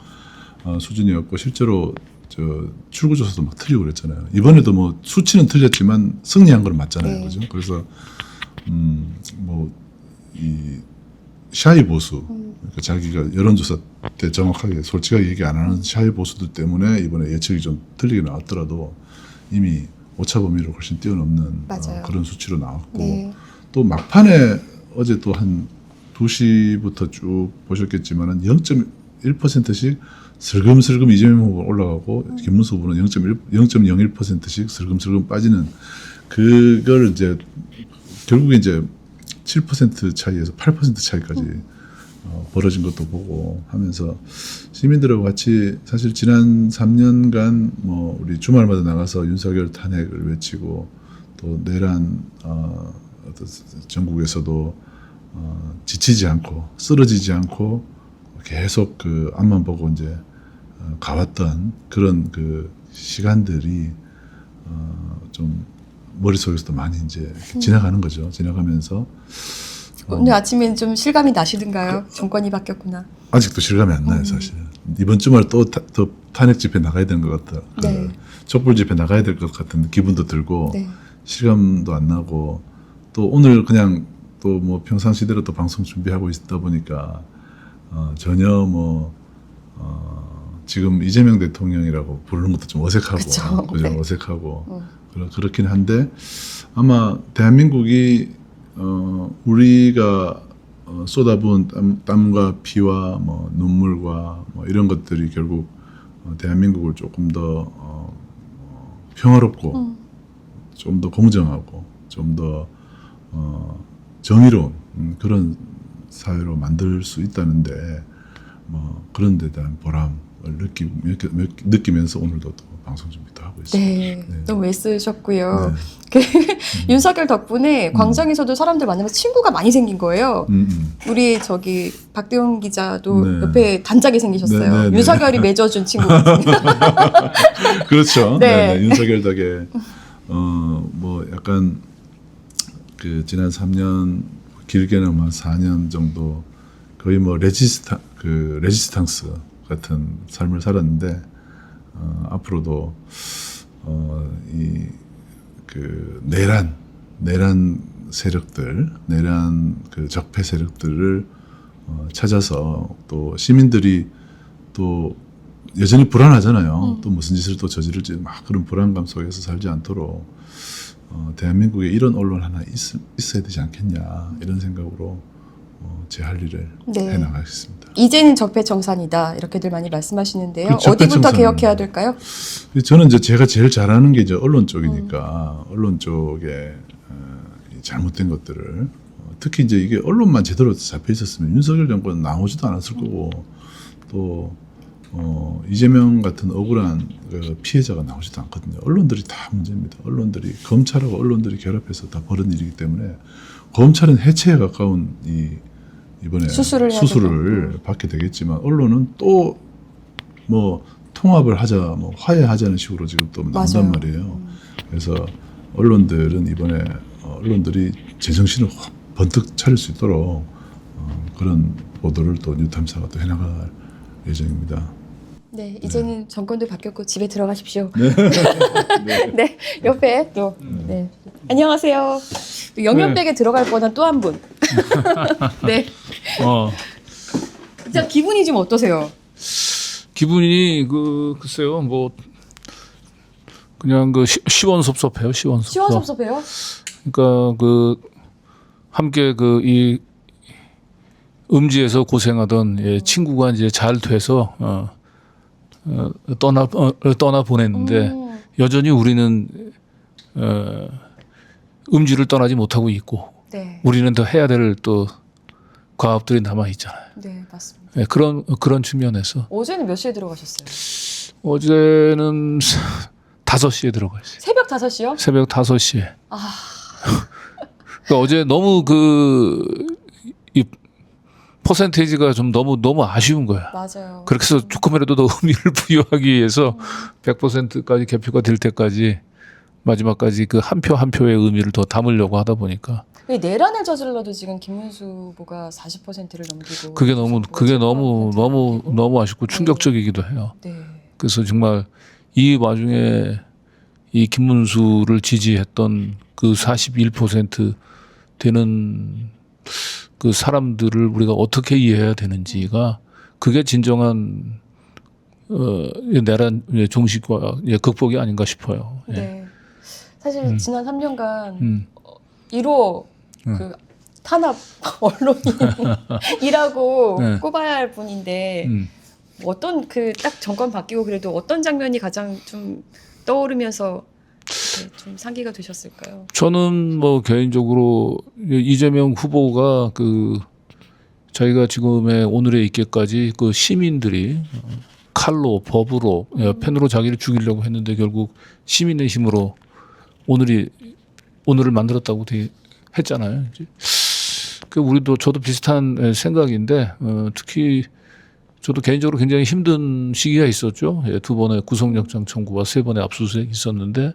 수준이었고 실제로 저 출구조사도 막 틀리고 그랬잖아요. 이번에도 뭐 수치는 틀렸지만 승리한 건 맞잖아요. 네. 그죠? 그래서 뭐 이 샤이 보수 그러니까 자기가 여론조사 때 정확하게 솔직하게 얘기 안 하는 샤이 보수들 때문에 이번에 예측이 좀 틀리게 나왔더라도 이미 오차 범위를 훨씬 뛰어넘는 그런 수치로 나왔고 네. 또 막판에 어제 또 한 2시부터 쭉 보셨겠지만은 0.1%씩 슬금슬금 이재명 후보가 올라가고 김문수 후보는 0.01%씩 슬금슬금 빠지는 그걸 이제 결국에 이제 7% 차이에서 8% 차이까지 벌어진 것도 보고 하면서 시민들하고 같이 사실 지난 3년간 뭐 우리 주말마다 나가서 윤석열 탄핵을 외치고 또 내란 전국에서도 지치지 않고 쓰러지지 않고 계속 그 앞만 보고 이제 가왔던 그런 그 시간들이 좀 머릿속에서도 많이 이제 지나가는 거죠. 지나가면서 오늘 아침엔 좀 실감이 나시던가요? 정권이 바뀌었구나. 아직도 실감이 안 나요, 사실. 이번 주말 또 탄핵 집회 나가야 되는 것 같다. 네. 촛불 집회 나가야 될 것 같은 기분도 들고 네. 실감도 안 나고 또 오늘 그냥 또 뭐 평상시대로 또 방송 준비하고 있다 보니까 전혀 뭐 지금 이재명 대통령이라고 부르는 것도 좀 어색하고 그쵸. 그죠? 네. 어색하고 그렇긴 한데 아마 대한민국이 우리가 쏟아부은 땀과 피와 뭐 눈물과 뭐 이런 것들이 결국 대한민국을 조금 더 평화롭고 좀 더 공정하고 좀 더 정의로운 그런 사회로 만들 수 있다는데 뭐 그런 데 대한 보람을 느끼면서 오늘도 또 방송 준비도 하고 있습니다. 네, 너무 애쓰셨고요. 윤석열 덕분에 광장에서도 사람들 만나면서 친구가 많이 생긴 거예요. 우리 저기 박대원 기자도 옆에 단짝이 생기셨어요. 윤석열이 맺어준 친구거든요. 그렇죠. 네. 윤석열 덕에 뭐 약간 그 지난 3년 길게는 한 4년 정도 거의 뭐 레지스탕스 같은 삶을 살았는데 앞으로도 이 그 내란 세력들, 내란 그 적폐 세력들을 찾아서 또 시민들이 또 여전히 불안하잖아요. 또 무슨 짓을 또 저지를지 막 그런 불안감 속에서 살지 않도록 대한민국에 이런 언론 하나 있어야 되지 않겠냐 이런 생각으로 제 할 일을 해나가겠습니다. 이제는 적폐청산이다 이렇게들 많이 말씀하시는데요. 그렇죠, 어디부터 개혁해야 될까요? 저는 이제 제가 제일 잘하는 게 이제 언론 쪽이니까 언론 쪽에 잘못된 것들을 특히 이제 이게 언론만 제대로 잡혀 있었으면 윤석열 정권은 나오지도 않았을 거고 또 이재명 같은 억울한 그 피해자가 나오지도 않거든요. 언론들이 다 문제입니다. 언론들이 검찰하고 언론들이 결합해서 다 벌인 일이기 때문에 검찰은 해체에 가까운 이번에 수술을 받게 되겠지만 언론은 또 뭐 통합을 하자, 뭐 화해하자는 식으로 지금 또 나온단 말이에요. 그래서 언론들은 이번에 언론들이 제정신을 확 번뜩 차릴 수 있도록 그런 보도를 또 뉴탐사가 또 해나갈 예정입니다. 네, 이제는 정권도 바뀌었고 집에 들어가십시오. 네. 네, 옆에 또 네. 안녕하세요. 또 영연백에 들어갈 뻔한 또 한 분. 네. 자, 기분이 좀 어떠세요? 기분이 글쎄요, 뭐 그냥 시원섭섭해요. 시원섭섭해요? 그러니까 함께 이 음지에서 고생하던 친구가 이제 잘 돼서 떠나 보냈는데 여전히 우리는 음지를 떠나지 못하고 있고 네. 우리는 더 해야 될 또 과업들이 남아 있잖아요. 네, 맞습니다. 네, 그런 측면에서 어제는 몇 시에 들어가셨어요? 어제는 5시에 들어갔어요. 새벽 5시요? 새벽 5시에. 아. 그러니까 어제 너무 이 퍼센테이지가 좀 너무 아쉬운 거야. 맞아요. 그렇게 해서 조금이라도 더 의미를 부여하기 위해서 100%까지 개표가 될 때까지 마지막까지 그 한 표 한 표의 의미를 더 담으려고 하다 보니까 내란을 저질러도 지금 김문수 후보가 40%를 넘기고 그게 너무 아쉽고 충격적이기도 해요. 네. 그래서 정말 이 와중에 이 김문수를 지지했던 그 41% 되는 그 사람들을 우리가 어떻게 이해해야 되는지가 그게 진정한 내란 종식과 극복이 아닌가 싶어요. 예. 네. 사실 지난 3년간 1호 그 탄압 언론인이라고 네. 꼽아야 할 분인데 뭐 어떤 딱 정권 바뀌고 그래도 어떤 장면이 가장 좀 떠오르면서 좀 상기가 되셨을까요? 저는 뭐 개인적으로 이재명 후보가 자기가 지금의 오늘에 있기까지 그 시민들이 칼로 법으로 펜으로 자기를 죽이려고 했는데 결국 시민의 힘으로 오늘을 만들었다고 했잖아요. 저도 비슷한 생각인데 특히 저도 개인적으로 굉장히 힘든 시기가 있었죠. 2번의 구속영장 청구와 3번의 압수수색이 있었는데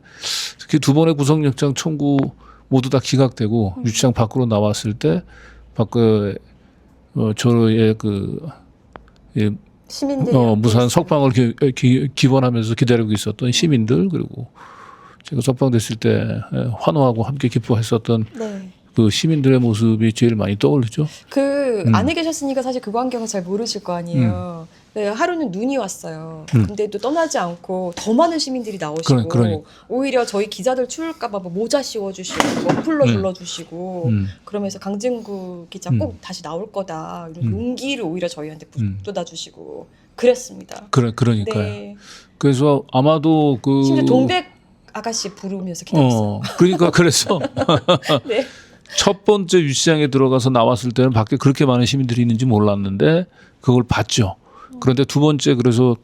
특히 2번의 구속영장 청구 모두 다 기각되고 유치장 밖으로 나왔을 때 밖에 저의 시민들이 무사한 석방을 기원하면서 기다리고 있었던 시민들 그리고 제가 석방됐을 때 환호하고 함께 기뻐했었던 네. 그 시민들의 모습이 제일 많이 떠오르죠. 안에 계셨으니까 사실 그 광경을 잘 모르실 거 아니에요. 네, 하루는 눈이 왔어요. 근데 또 떠나지 않고 더 많은 시민들이 나오시고 그러니까. 오히려 저희 기자들 추울까봐 뭐 모자 씌워주시고 머플러 불러주시고 그러면서 강진구 기자 꼭 다시 나올 거다 이런 용기를 오히려 저희한테 북돋아주시고 그랬습니다. 그러니까요. 네. 그래서 아마도 심지어 동백 아가씨 부르면서 기다렸어요. 그러니까 그래서 네. 첫 번째 유치장에 들어가서 나왔을 때는 밖에 그렇게 많은 시민들이 있는지 몰랐는데 그걸 봤죠. 그런데 두 번째 그래서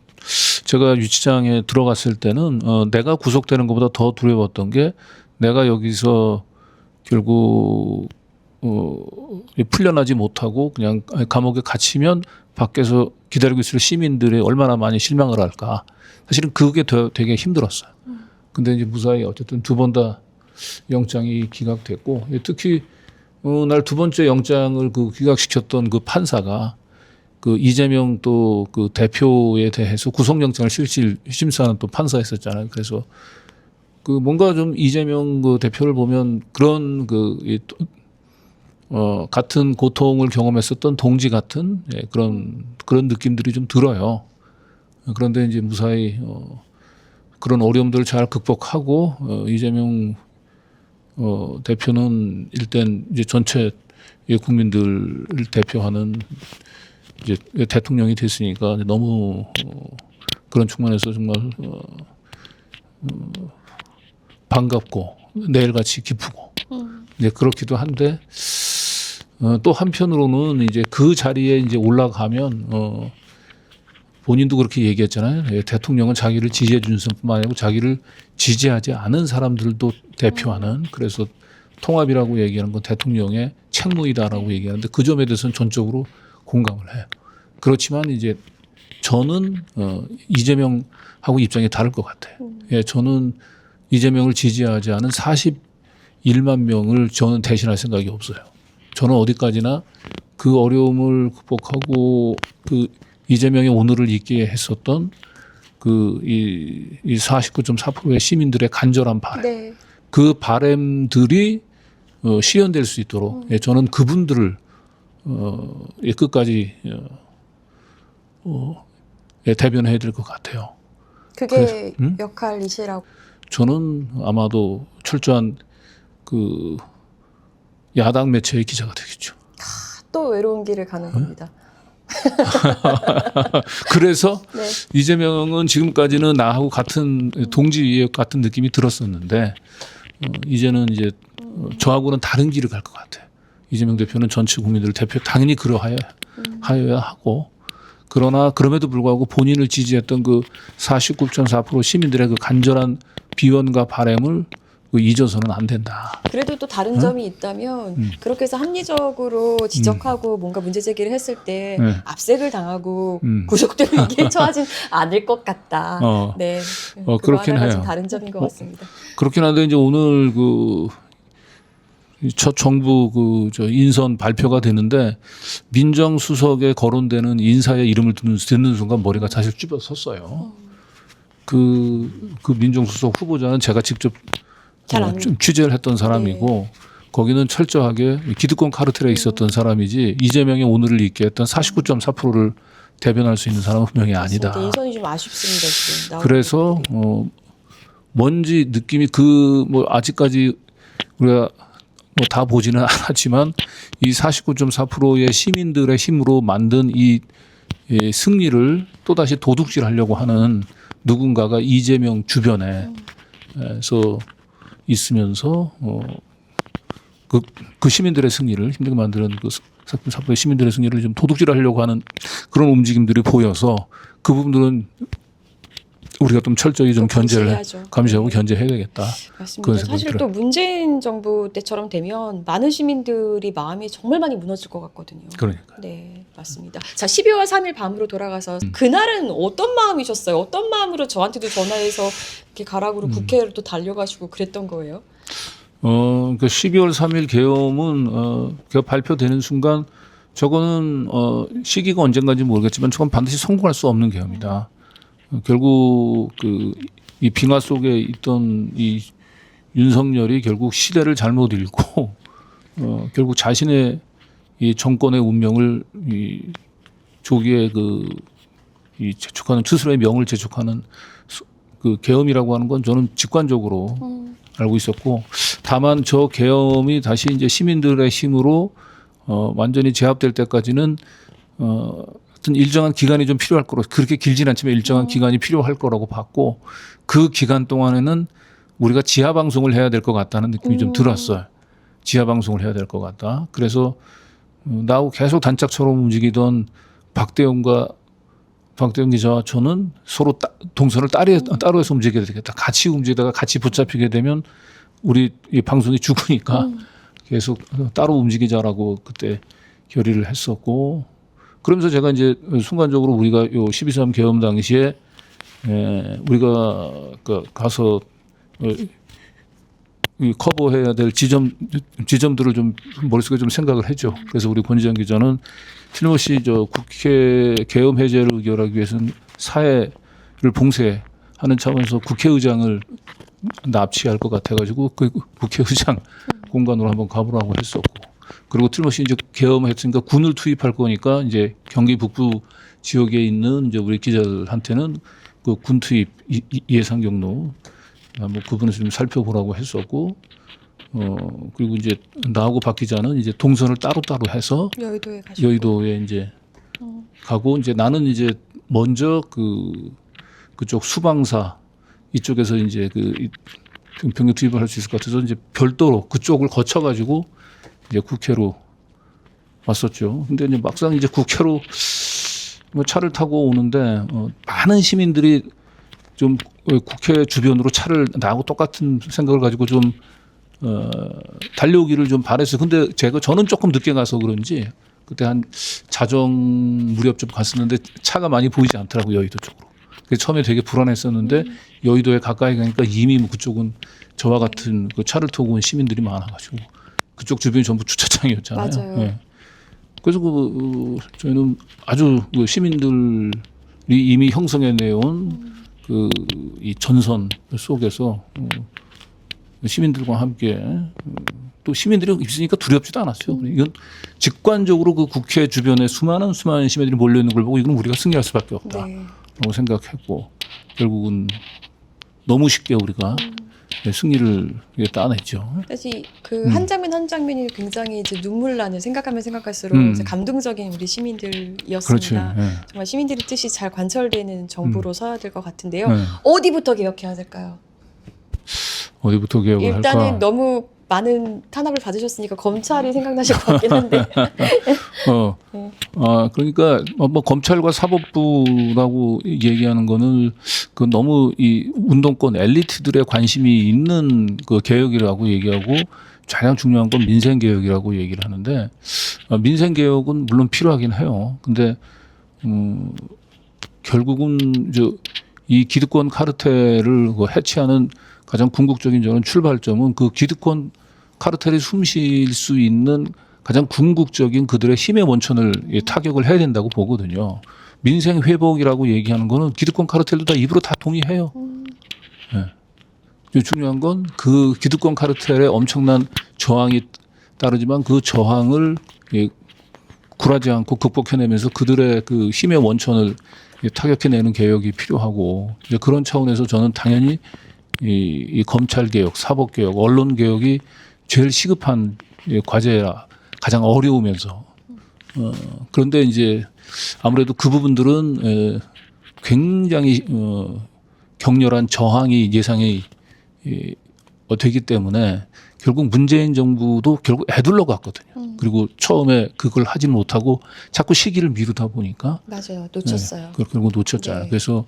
제가 유치장에 들어갔을 때는 내가 구속되는 것보다 더 두려웠던 게 내가 여기서 결국 풀려나지 못하고 그냥 감옥에 갇히면 밖에서 기다리고 있을 시민들이 얼마나 많이 실망을 할까. 사실은 그게 되게 힘들었어요. 근데 이제 무사히 어쨌든 2번 다 영장이 기각됐고 특히 날 2번째 영장을 기각시켰던 그 판사가 이재명 또 그 대표에 대해서 구속영장을 심사하는 또 판사였었잖아요. 그래서 뭔가 좀 이재명 그 대표를 보면 그런 같은 고통을 경험했었던 동지 같은 그런 느낌들이 좀 들어요. 그런데 이제 무사히 그런 어려움들을 잘 극복하고 이재명 대표는 일단 이제 전체 국민들을 대표하는 이제 대통령이 됐으니까 너무 그런 측면에서 정말 반갑고 내일같이 기쁘고 이제 그렇기도 한데 또 한편으로는 이제 그 자리에 이제 올라가면 본인도 그렇게 얘기했잖아요. 대통령은 자기를 지지해 주는 사람뿐만 아니고 자기를 지지하지 않은 사람들도 대표하는 그래서 통합이라고 얘기하는 건 대통령의 책무이다라고 얘기하는데 그 점에 대해서는 전적으로 공감을 해요. 그렇지만 이제 저는 이재명하고 입장이 다를 것 같아요. 저는 이재명을 지지하지 않은 41만 명을 저는 대신할 생각이 없어요. 저는 어디까지나 그 어려움을 극복하고 그 이재명의 오늘을 있게 했었던 이 49.4%의 시민들의 간절한 바람, 네. 그 바람들이 실현될 수 있도록 예, 저는 그분들을 예, 끝까지 예, 대변해야 될 것 같아요. 그게 역할이시라고. 저는 아마도 철저한 야당 매체의 기자가 되겠죠. 또 외로운 길을 가는 겁니다. 그래서 네. 이재명은 지금까지는 나하고 같은 동지 같은 느낌이 들었었는데 이제는 이제 저하고는 다른 길을 갈 것 같아요. 이재명 대표는 전체 국민들을 당연히 그러하여야 하고, 그러나 그럼에도 불구하고 본인을 지지했던 그 49.4% 시민들의 그 간절한 비원과 바람을 잊어서는 안 된다. 그래도 또 다른 점이 있다면 그렇게 해서 합리적으로 지적하고 뭔가 문제 제기를 했을 때 압색을 당하고 구속되는 위기에 처하진 않을 것 같다. 네, 그렇긴 해요. 다른 점인 것 같습니다. 그렇긴 한데 이제 오늘 첫 정부 인선 발표가 되는데 민정수석에 거론되는 인사의 이름을 듣는 순간 머리가 사실 쭈뼛섰어요. 그 민정수석 후보자는 제가 직접 좀 취재를 했던 사람이고 거기는 철저하게 기득권 카르텔에 있었던 사람이지 이재명의 오늘을 있게 했던 49.4%를 대변할 수 있는 사람은 분명히 아니다. 인선이 좀 아쉽습니다. 지금. 그래서 뭔지 느낌이 아직까지 우리가 다 보지는 않았지만 이 49.4%의 시민들의 힘으로 만든 이 승리를 또다시 도둑질하려고 하는 누군가가 이재명 주변에서 있으면서 그 시민들의 승리를 힘들게 만드는 그 49.4%의 시민들의 승리를 좀 도둑질하려고 하는 그런 움직임들이 보여서 그 부분들은 우리가 좀 철저히 좀 감시하고 견제해야 되겠다. 맞습니다. 사실 또 문재인 정부 때처럼 되면 많은 시민들이 마음이 정말 많이 무너질 것 같거든요. 그러니까. 네, 맞습니다. 자, 12월 3일 밤으로 돌아가서 그날은 어떤 마음이셨어요? 어떤 마음으로 저한테도 전화해서 이렇게 가라고 국회로 또 달려가시고 그랬던 거예요? 그 12월 3일 계엄은 발표되는 순간 저거는 시기가 언젠가인지 모르겠지만 저건 반드시 성공할 수 없는 계엄이다. 결국 이 빙하 속에 있던 이 윤석열이 결국 시대를 잘못 읽고 결국 자신의 이 정권의 운명을 조기에 이 재촉하는 스스로의 명을 재촉하는 그 계엄이라고 하는 건 저는 직관적으로 알고 있었고, 다만 저 계엄이 다시 이제 시민들의 힘으로 완전히 제압될 때까지는 하여튼 일정한 기간이 좀 필요할 거로, 그렇게 길진 않지만 일정한 기간이 필요할 거라고 봤고, 그 기간 동안에는 우리가 지하 방송을 해야 될 것 같다는 느낌이 좀 들었어요. 지하 방송을 해야 될 것 같다. 그래서 나하고 계속 단짝처럼 움직이던 박대영 기자와 저는 서로 동선을 따로 해서 움직여야 되겠다. 같이 움직이다가 같이 붙잡히게 되면 우리 이 방송이 죽으니까 계속 따로 움직이자라고 그때 결의를 했었고, 그러면서 제가 이제 순간적으로 우리가 요 12.3 계엄 당시에 우리가 가서 커버해야 될 지점들을 좀 머릿속에 좀 생각을 했죠. 그래서 우리 권지현 기자는 틀림없이 국회 계엄 해제를 의결하기 위해서는 사회를 봉쇄하는 차원에서 국회의장을 납치할 것 같아가지고 그 국회의장 공간으로 한번 가보라고 했었고, 그리고 틀림없이 이제 계엄했으니까 군을 투입할 거니까 이제 경기 북부 지역에 있는 이제 우리 기자들한테는 그 군 투입 예상 경로 그분에서 좀 살펴보라고 했었고, 그리고 이제 나하고 박 기자는 이제 동선을 따로따로 해서 여의도에 이제 가고, 이제 나는 이제 먼저 그쪽 수방사 이쪽에서 이제 병력 투입을 할 수 있을 것 같아서 이제 별도로 그쪽을 거쳐가지고 이제 국회로 왔었죠. 근데 이제 막상 이제 국회로 차를 타고 오는데 많은 시민들이 좀 국회 주변으로 차를 나하고 똑같은 생각을 가지고 좀 달려오기를 좀 바랬어요. 근데 저는 조금 늦게 가서 그런지 그때 한 자정 무렵 좀 갔었는데 차가 많이 보이지 않더라고요, 여의도 쪽으로. 그래서 처음에 되게 불안했었는데 여의도에 가까이 가니까 이미 뭐 그쪽은 저와 같은 그 차를 타고 온 시민들이 많아가지고 그쪽 주변이 전부 주차장이었잖아요. 맞아요. 예. 그래서 저희는 아주 그 시민들이 이미 형성해내온 그 이 전선 속에서 시민들과 함께 또 시민들이 있으니까 두렵지도 않았어요. 이건 직관적으로 그 국회 주변에 수많은 시민들이 몰려 있는 걸 보고 이건 우리가 승리할 수밖에 없다라고 생각했고 결국은 너무 쉽게 우리가 승리를 따냈죠. 사실 그 한 장면 한 장면이 굉장히 이제 눈물 나는 생각하면 생각할수록 이제 감동적인 우리 시민들이었습니다. 그렇죠. 네. 정말 시민들의 뜻이 잘 관철되는 정부로 서야 될 것 같은데요. 네. 어디부터 개혁해야 될까요? 어디부터 개혁을 일단은 할까? 너무 많은 탄압을 받으셨으니까 검찰이 생각나실 것 같긴 한데. 그러니까 뭐 검찰과 사법부라고 얘기하는 거는 그 너무 이 운동권 엘리트들의 관심이 있는 그 개혁이라고 얘기하고 가장 중요한 건 민생 개혁이라고 얘기를 하는데 민생 개혁은 물론 필요하긴 해요. 근데 결국은 이 기득권 카르텔을 해체하는 가장 궁극적인 저는 출발점은 그 기득권 카르텔이 숨쉴 수 있는 가장 궁극적인 그들의 힘의 원천을 타격을 해야 된다고 보거든요. 민생 회복이라고 얘기하는 거는 기득권 카르텔도 다 입으로 다 동의해요. 네. 중요한 건 그 기득권 카르텔의 엄청난 저항이 따르지만 그 저항을 굴하지 않고 극복해내면서 그들의 그 힘의 원천을 타격해내는 개혁이 필요하고 이제 그런 차원에서 저는 당연히 이 검찰 개혁, 사법 개혁, 언론 개혁이 제일 시급한 과제라 가장 어려우면서 그런데 이제 아무래도 그 부분들은 굉장히 격렬한 저항이 예상이 되기 때문에 결국 문재인 정부도 결국 애둘러 갔거든요. 그리고 처음에 그걸 하지 못하고 자꾸 시기를 미루다 보니까 맞아요. 놓쳤어요. 네, 결국 놓쳤잖아요. 네. 그래서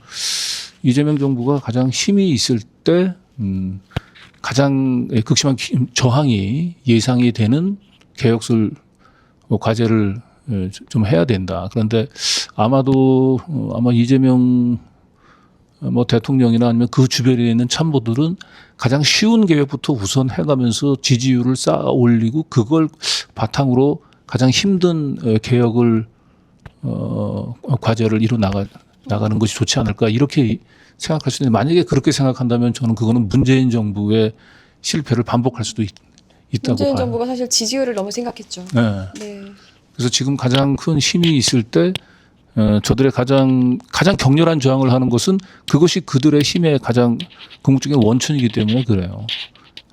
이재명 정부가 가장 힘이 있을 때 가장 극심한 저항이 예상이 되는 개혁을 과제를 좀 해야 된다. 그런데 아마도 아마 이재명 뭐 대통령이나 아니면 그 주변에 있는 참모들은 가장 쉬운 계획부터 우선 해가면서 지지율을 쌓아 올리고 그걸 바탕으로 가장 힘든 개혁을 과제를 이뤄 나가는 것이 좋지 않을까 이렇게 생각할 수 있는데 만약에 그렇게 생각한다면 저는 그거는 문재인 정부의 실패를 반복할 수도 있다고 문재인 봐요. 정부가 사실 지지율을 너무 생각했죠. 네. 네. 그래서 지금 가장 큰 힘이 있을 때 저들의 가장 격렬한 저항을 하는 것은 그것이 그들의 힘의 가장 궁극적인 원천이기 때문에 그래요.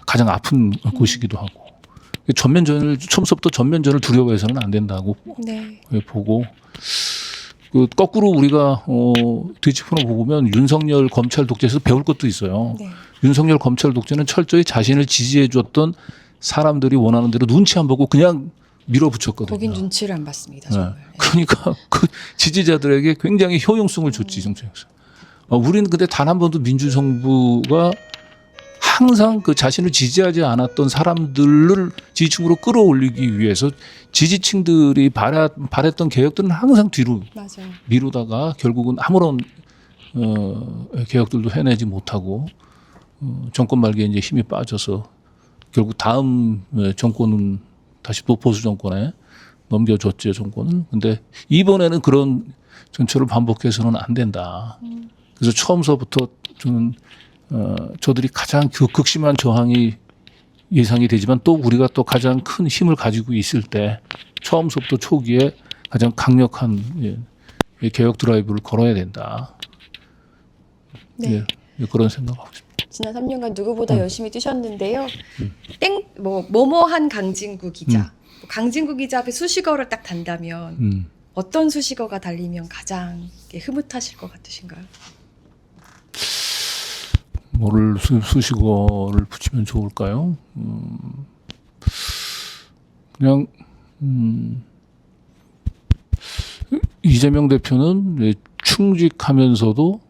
가장 아픈 곳이기도 하고 전면전을 처음부터 전면전을 두려워해서는 안 된다고 네. 보고 그 거꾸로 우리가 뒤집어 보면 윤석열 검찰 독재에서 배울 것도 있어요. 네. 윤석열 검찰 독재는 철저히 자신을 지지해 줬던 사람들이 원하는 대로 눈치 안 보고 그냥 밀어붙였거든요. 거긴 눈치를 안 봤습니다. 정말. 네. 그러니까 그 지지자들에게 굉장히 효용성을 줬지 정책에서. 우리는 근데 단 한 번도 민주정부가 항상 그 자신을 지지하지 않았던 사람들을 지지층으로 끌어올리기 위해서 지지층들이 바랬던 개혁들은 항상 뒤로 맞아요. 미루다가 결국은 아무런 개혁들도 해내지 못하고 정권 말기에 이제 힘이 빠져서 결국 다음 정권은 다시 또 보수 정권에 넘겨줬죠 정권은. 근데 이번에는 그런 전철을 반복해서는 안 된다. 그래서 처음서부터 저는 저들이 가장 극심한 저항이 예상이 되지만 또 우리가 또 가장 큰 힘을 가지고 있을 때 처음서부터 초기에 가장 강력한 개혁 드라이브를 걸어야 된다. 네. 그런 생각하고 있습니다. 지난 3년간 누구보다 열심히 뛰셨는데요. 뭐뭐한 강진구 기자. 강진구 기자 앞에 수식어를 딱 단다면 어떤 수식어가 달리면 가장 흐뭇하실 것 같으신가요? 뭐를 수식어를 붙이면 좋을까요? 그냥 이재명 대표는 충직하면서도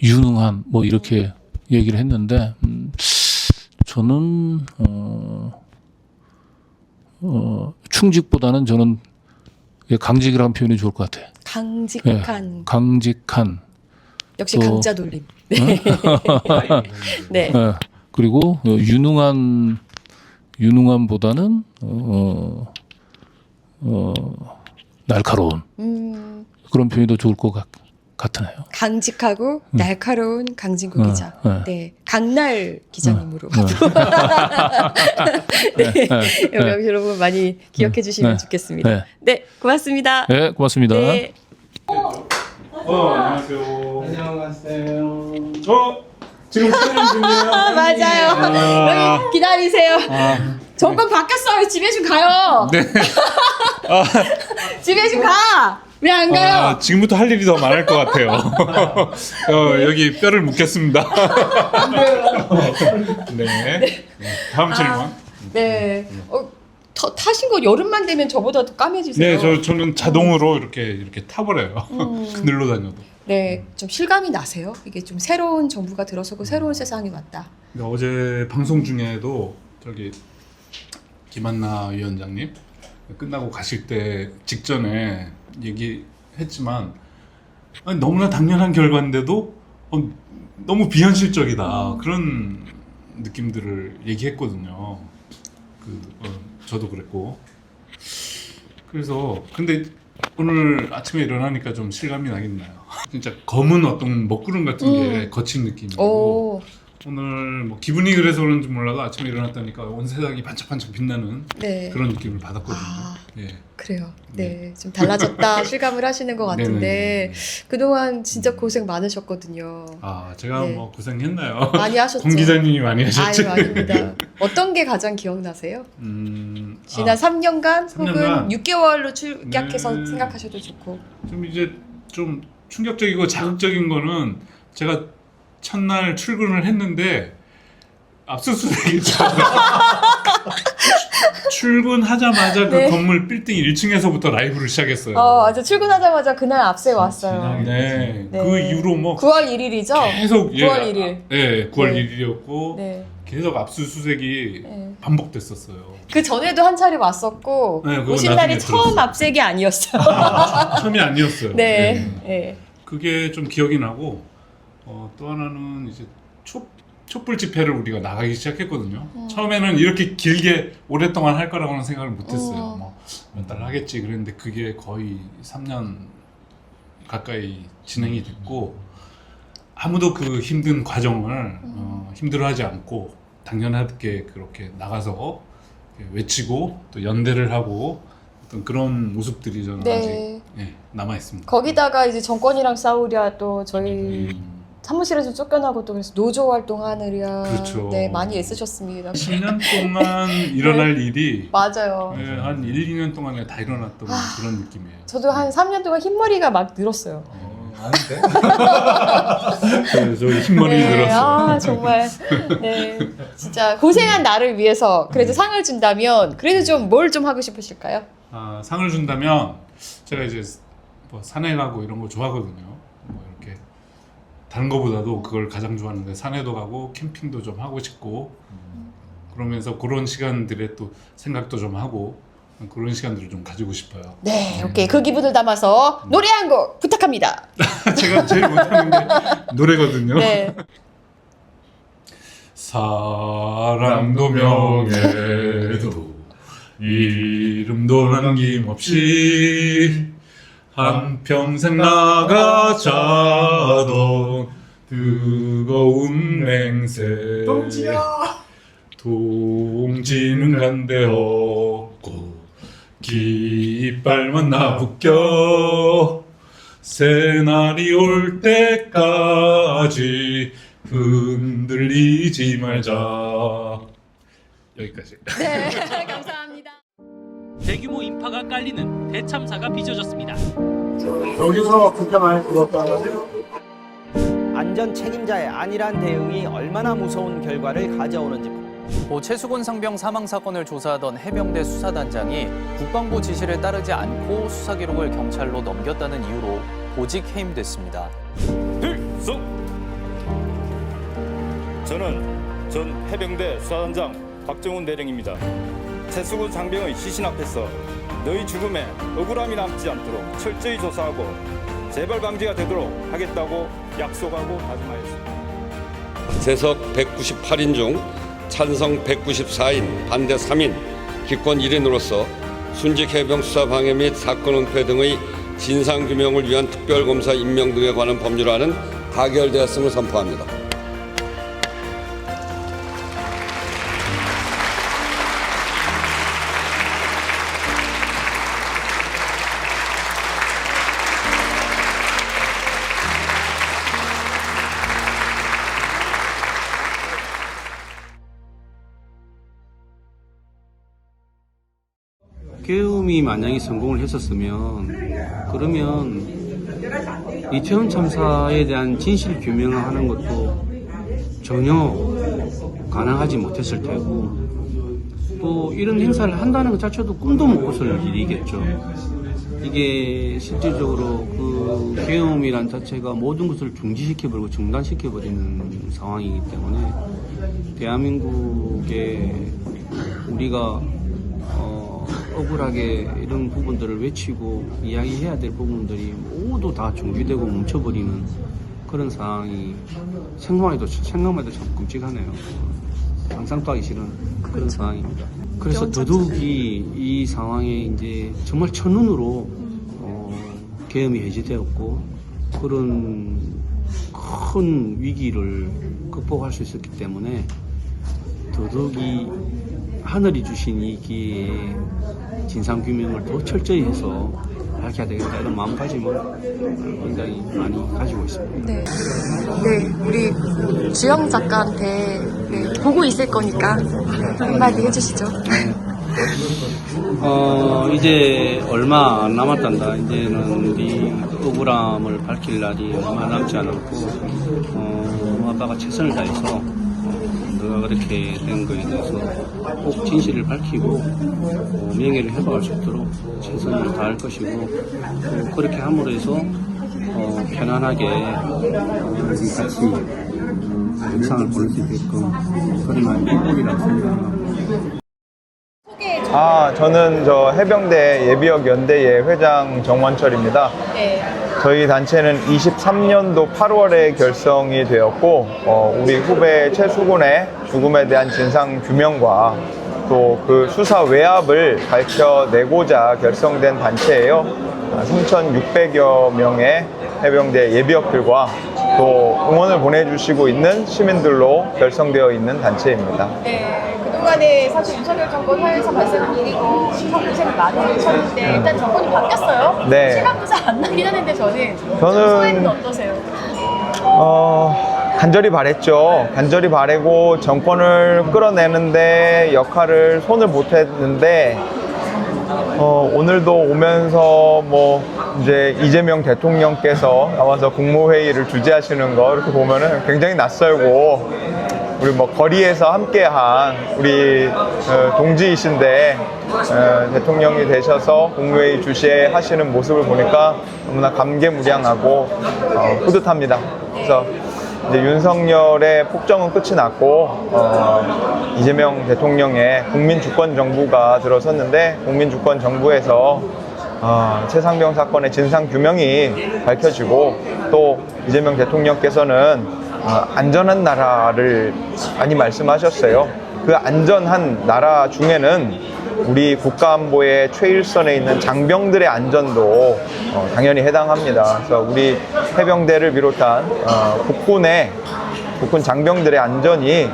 유능한 뭐 이렇게 얘기를 했는데 저는 충직보다는 저는 강직이라는 표현이 좋을 것 같아요. 강직한. 강직한. 역시 또- 강자 돌림. 네. 네. 그리고 유능함보다는 날카로운 그런 표현이 더 좋을 것 같으네요. 강직하고 날카로운 강진구 기자. 네. 강날 기자님으로. 네. 여러분 많이 기억해 주시면 좋겠습니다. 네. 고맙습니다. 네, 고맙습니다. 네. 안녕하세요. 안녕하세요. 지금 촬영 중이에요. 맞아요. 여기 기다리세요. 정권 바뀌었어요. 집에 좀 가요. 네. 집에 좀 가. 왜 안 가요? 지금부터 할 일이 더 많을 것 같아요. 여기 뼈를 묻겠습니다. 네. 다음 질문. 네. 타신 거 여름만 되면 저보다 더 까매지세요. 네, 저는 자동으로 이렇게 타버려요. 그늘로 다녀도. 네, 좀 실감이 나세요? 이게 좀 새로운 정부가 들어서고 새로운 세상이 왔다. 어제 방송 중에도 저기 김한나 위원장님 끝나고 가실 때 직전에 얘기했지만 너무나 당연한 결과인데도 너무 비현실적이다 그런 느낌들을 얘기했거든요. 저도 그랬고 그래서 근데 오늘 아침에 일어나니까 좀 실감이 나긴 나요. 진짜 검은 어떤 먹구름 같은 게 거친 느낌이고 오늘 뭐 기분이 그래서 그런지 몰라도 아침에 일어났다니까 온 세상이 반짝반짝 빛나는 그런 느낌을 받았거든요. 그래요. 네, 좀 달라졌다 실감을 하시는 것 같은데 그동안 진짜 고생 많으셨거든요. 제가 뭐 고생했나요? 많이 하셨죠. 공 기자님이 많이 하셨지. 아유, 아닙니다. 어떤 게 가장 기억나세요? 지난 3년간 혹은 6개월로 출격해서 생각하셔도 좋고. 좀 이제 좀 충격적이고 자극적인 거는 제가 첫날 출근을 했는데 압수수색이 출근하자마자 그 건물 빌딩 1층에서부터 라이브를 시작했어요. 맞아. 출근하자마자 그날 압수해 왔어요. 네. 그 이후로 뭐 9월 1일이죠? 계속 9월 1일. 네, 9월 1일이었고 계속 압수수색이 반복됐었어요. 그 전에도 한 차례 왔었고 오신 날이 처음 압색이 아니었어요. 처음이 아니었어요. 네. 그게 좀 기억이 나고 또 하나는 이제 촛불 집회를 우리가 나가기 시작했거든요. 처음에는 이렇게 길게 오랫동안 할 거라고는 생각을 못했어요. 뭐 몇 달 하겠지 그랬는데 그게 거의 3년 가까이 진행이 됐고 아무도 그 힘든 과정을 힘들어하지 않고 당연하게 그렇게 나가서 외치고 또 연대를 하고 어떤 그런 모습들이 저는 아직 남아 있습니다. 거기다가 이제 정권이랑 싸우랴 또 저희 사무실에서 쫓겨나고 또 그래서 노조 활동하느랴 많이 애쓰셨습니다. 10년 동안 일어날 일이 맞아요. 한 1, 2년 동안에 다 일어났던 그런 느낌이에요. 저도 한 3년 동안 흰머리가 막 늘었어요. 아닌데? 저 흰머리 늘었어요. 정말 진짜 고생한 나를 위해서 그래도 상을 준다면 그래도 좀 뭘 좀 하고 싶으실까요? 상을 준다면 제가 이제 뭐 산에 가고 이런 거 좋아하거든요. 뭐 이렇게 다른 거보다도 그걸 가장 좋아하는데 산에도 가고 캠핑도 좀 하고 싶고 그러면서 그런 시간들에 또 생각도 좀 하고 그런 시간들을 좀 가지고 싶어요. 네, 오케이. 그 기분을 담아서 노래 한 곡 부탁합니다. 제가 제일 못하는 게 노래거든요. 네. 사랑도 명예도 이름도 남김없이 한평생 나가자던 뜨거운 맹세 동지는 간데 없고 깃발만 나붙겨 새날이 올 때까지 흔들리지 말자. 여기까지. 네, 감사합니다. 대규모 인파가 깔리는 대참사가 빚어졌습니다. 여기서 진짜 많이 들었다는데요. 안전 책임자의 안일한 대응이 얼마나 무서운 결과를 가져오는지. 고 최수곤 상병 사망 사건을 조사하던 해병대 수사단장이 국방부 지시를 따르지 않고 수사 기록을 경찰로 넘겼다는 이유로 보직 해임됐습니다. 필승! 저는 전 해병대 수사단장 박정훈 대령입니다. 최수곤 상병의 시신 앞에서 너희 죽음에 억울함이 남지 않도록 철저히 조사하고 재발 방지가 되도록 하겠다고 약속하고 다짐하였습니다. 세석 198인 중 찬성 194인, 반대 3인, 기권 1인으로서 순직 해병 수사 방해 및 사건 은폐 등의 진상규명을 위한 특별검사 임명 등에 관한 법률안은 가결되었음을 선포합니다. 계엄이 만약에 성공을 했었으면 그러면 이태원 참사에 대한 진실 규명하는 것도 전혀 가능하지 못했을 테고 또 이런 행사를 한다는 것 자체도 꿈도 못 꿨을 일이겠죠. 이게 실질적으로 그 계엄이란 자체가 모든 것을 중지시켜버리고 중단시켜버리는 상황이기 때문에 대한민국에 우리가 억울하게 이런 부분들을 외치고 이야기해야 될 부분들이 모두 다 중지되고 멈춰버리는 그런 상황이 생각만 해도 참 끔찍하네요. 상상도 하기 싫은 그런 상황입니다. 그래서 더더욱이 이 상황에 이제 정말 첫눈으로 계엄이 해제되었고 그런 큰 위기를 극복할 수 있었기 때문에 더더욱이 하늘이 주신 이 기회에 진상규명을 더 철저히 해서 밝혀야 되겠다 이런 마음가짐을 굉장히 많이 가지고 있습니다. 네, 우리 주영 작가한테 보고 있을 거니까 한마디 해주시죠. 이제 얼마 안 남았단다. 이제는 우리 억울함을 밝힐 날이 얼마 남지 않았고 아빠가 최선을 다해서 너가 그렇게 된 거에 대해서 꼭 진실을 밝히고 명예를 회복할 수 있도록 최선을 다할 것이고 또 그렇게 함으로 해서 편안하게 같이 영상을 보낼 수 있게끔 그런 방법이라고 생각합니다. 저는 해병대 예비역 연대의 회장 정원철입니다. 네. 저희 단체는 23년도 8월에 결성이 되었고 우리 후배 최수근의 죽음에 대한 진상 규명과 또 그 수사 외압을 밝혀내고자 결성된 단체예요. 3,600여 명의 해병대 예비역들과 또 응원을 보내주시고 있는 시민들로 결성되어 있는 단체입니다. 네, 그동안에 사실 윤석열 정권 하에서 발생한 일이고 참 고생을 많이 하셨는데 일단 정권이 바뀌었어요. 네. 실감도 잘 안 나긴 하는데 소회는 어떠세요? 간절히 바랬죠. 간절히 바라고 정권을 끌어내는데 역할을 손을 못했는데 오늘도 오면서 이제 이재명 대통령께서 나와서 국무회의를 주재하시는 거 이렇게 보면은 굉장히 낯설고 우리 거리에서 함께한 우리 동지이신데 대통령이 되셔서 국무회의 주재하시는 모습을 보니까 너무나 감개무량하고 뿌듯합니다. 그래서 이제 윤석열의 폭정은 끝이 났고 이재명 대통령의 국민주권정부가 들어섰는데 국민주권정부에서 최상병 사건의 진상규명이 밝혀지고 또 이재명 대통령께서는 안전한 나라를 많이 말씀하셨어요. 그 안전한 나라 중에는 우리 국가안보의 최일선에 있는 장병들의 안전도 당연히 해당합니다. 그래서 우리 해병대를 비롯한 국군 장병들의 안전이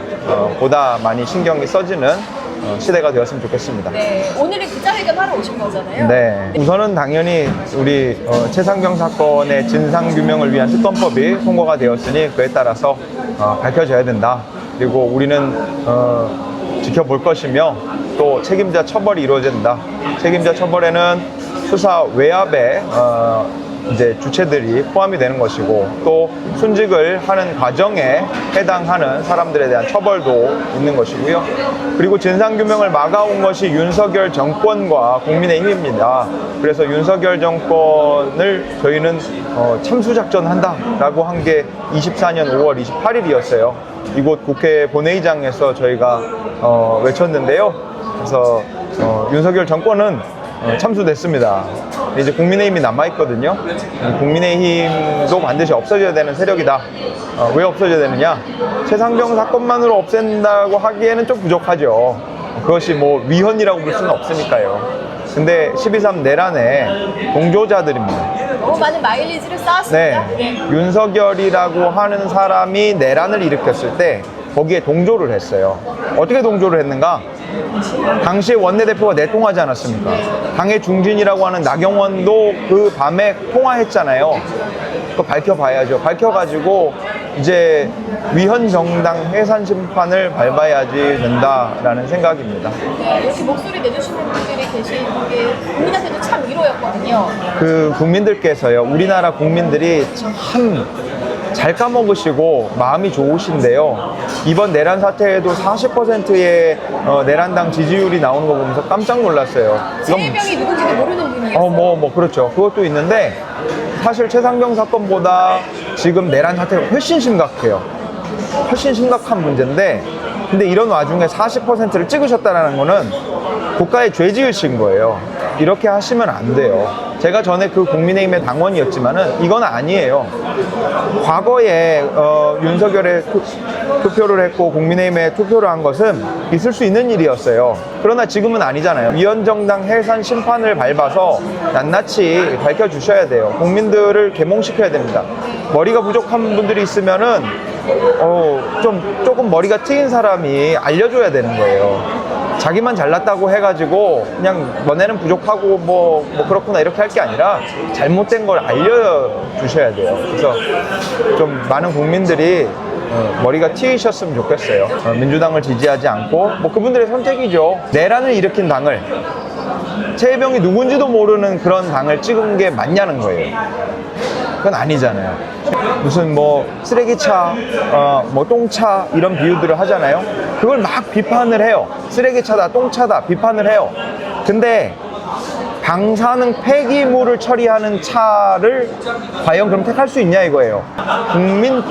보다 많이 신경이 써지는 시대가 되었으면 좋겠습니다. 네, 오늘은 기자회견 하러 오신 거잖아요. 네, 우선은 당연히 우리 최상병 사건의 진상규명을 위한 특검법이 통과가 되었으니 그에 따라서 밝혀져야 된다. 그리고 우리는 지켜볼 것이며 또 책임자 처벌이 이루어져야 된다. 책임자 처벌에는 수사 외압에 이제 주체들이 포함이 되는 것이고 또 순직을 하는 과정에 해당하는 사람들에 대한 처벌도 있는 것이고요. 그리고 진상규명을 막아온 것이 윤석열 정권과 국민의힘입니다. 그래서 윤석열 정권을 저희는 참수작전 한다라고 한 게 24년 5월 28일이었어요. 이곳 국회 본회의장에서 저희가 외쳤는데요. 그래서 윤석열 정권은 참수됐습니다. 이제 국민의힘이 남아있거든요. 국민의힘도 반드시 없어져야 되는 세력이다. 왜 없어져야 되느냐? 최상병 사건만으로 없앤다고 하기에는 좀 부족하죠. 그것이 뭐 위헌이라고 볼 수는 없으니까요. 근데 12.3 내란의 동조자들입니다. 너무 많은 마일리지를 쌓았습니다. 네. 윤석열이라고 하는 사람이 내란을 일으켰을 때 거기에 동조를 했어요. 어떻게 동조를 했는가? 당시에 원내대표가 내통하지 않았습니까? 당의 중진이라고 하는 나경원도 그 밤에 통화했잖아요. 그거 밝혀봐야죠. 밝혀가지고 이제 위헌 정당 해산 심판을 밟아야지 된다라는 생각입니다. 이렇게 목소리 내주시는 분들이 계신 게 국민한테도 참 위로였거든요. 그 국민들께서요, 우리나라 국민들이 참 잘 까먹으시고 마음이 좋으신데요. 이번 내란 사태에도 40%의 내란당 지지율이 나오는 거 보면서 깜짝 놀랐어요. 최혜병이 누군지도 모르는 분이었어요. 뭐 그렇죠. 그것도 있는데 사실 최상병 사건보다 지금 내란 사태가 훨씬 심각해요. 훨씬 심각한 문제인데, 근데 이런 와중에 40%를 찍으셨다는 거는 국가에 죄 지으신 거예요. 이렇게 하시면 안 돼요. 제가 전에 그 국민의힘의 당원이었지만은 이건 아니에요. 과거에 윤석열에 투표를 했고 국민의힘에 투표를 한 것은 있을 수 있는 일이었어요. 그러나 지금은 아니잖아요. 위헌정당 해산 심판을 밟아서 낱낱이 밝혀주셔야 돼요. 국민들을 계몽시켜야 됩니다. 머리가 부족한 분들이 있으면은 조금 머리가 트인 사람이 알려줘야 되는 거예요. 자기만 잘났다고 해가지고 그냥 너네는 부족하고 뭐 그렇구나 이렇게 할 게 아니라 잘못된 걸 알려주셔야 돼요. 그래서 좀 많은 국민들이 머리가 트이셨으면 좋겠어요. 민주당을 지지하지 않고 뭐 그분들의 선택이죠. 내란을 일으킨 당을, 최혜병이 누군지도 모르는 그런 당을 찍은 게 맞냐는 거예요. 그건 아니잖아요. 무슨 뭐 쓰레기차, 뭐 똥차 이런 비유들을 하잖아요. 그걸 막 비판을 해요. 쓰레기차다, 똥차다 비판을 해요. 근데 방사능 폐기물을 처리하는 차를 과연 그럼 택할 수 있냐 이거예요. 국민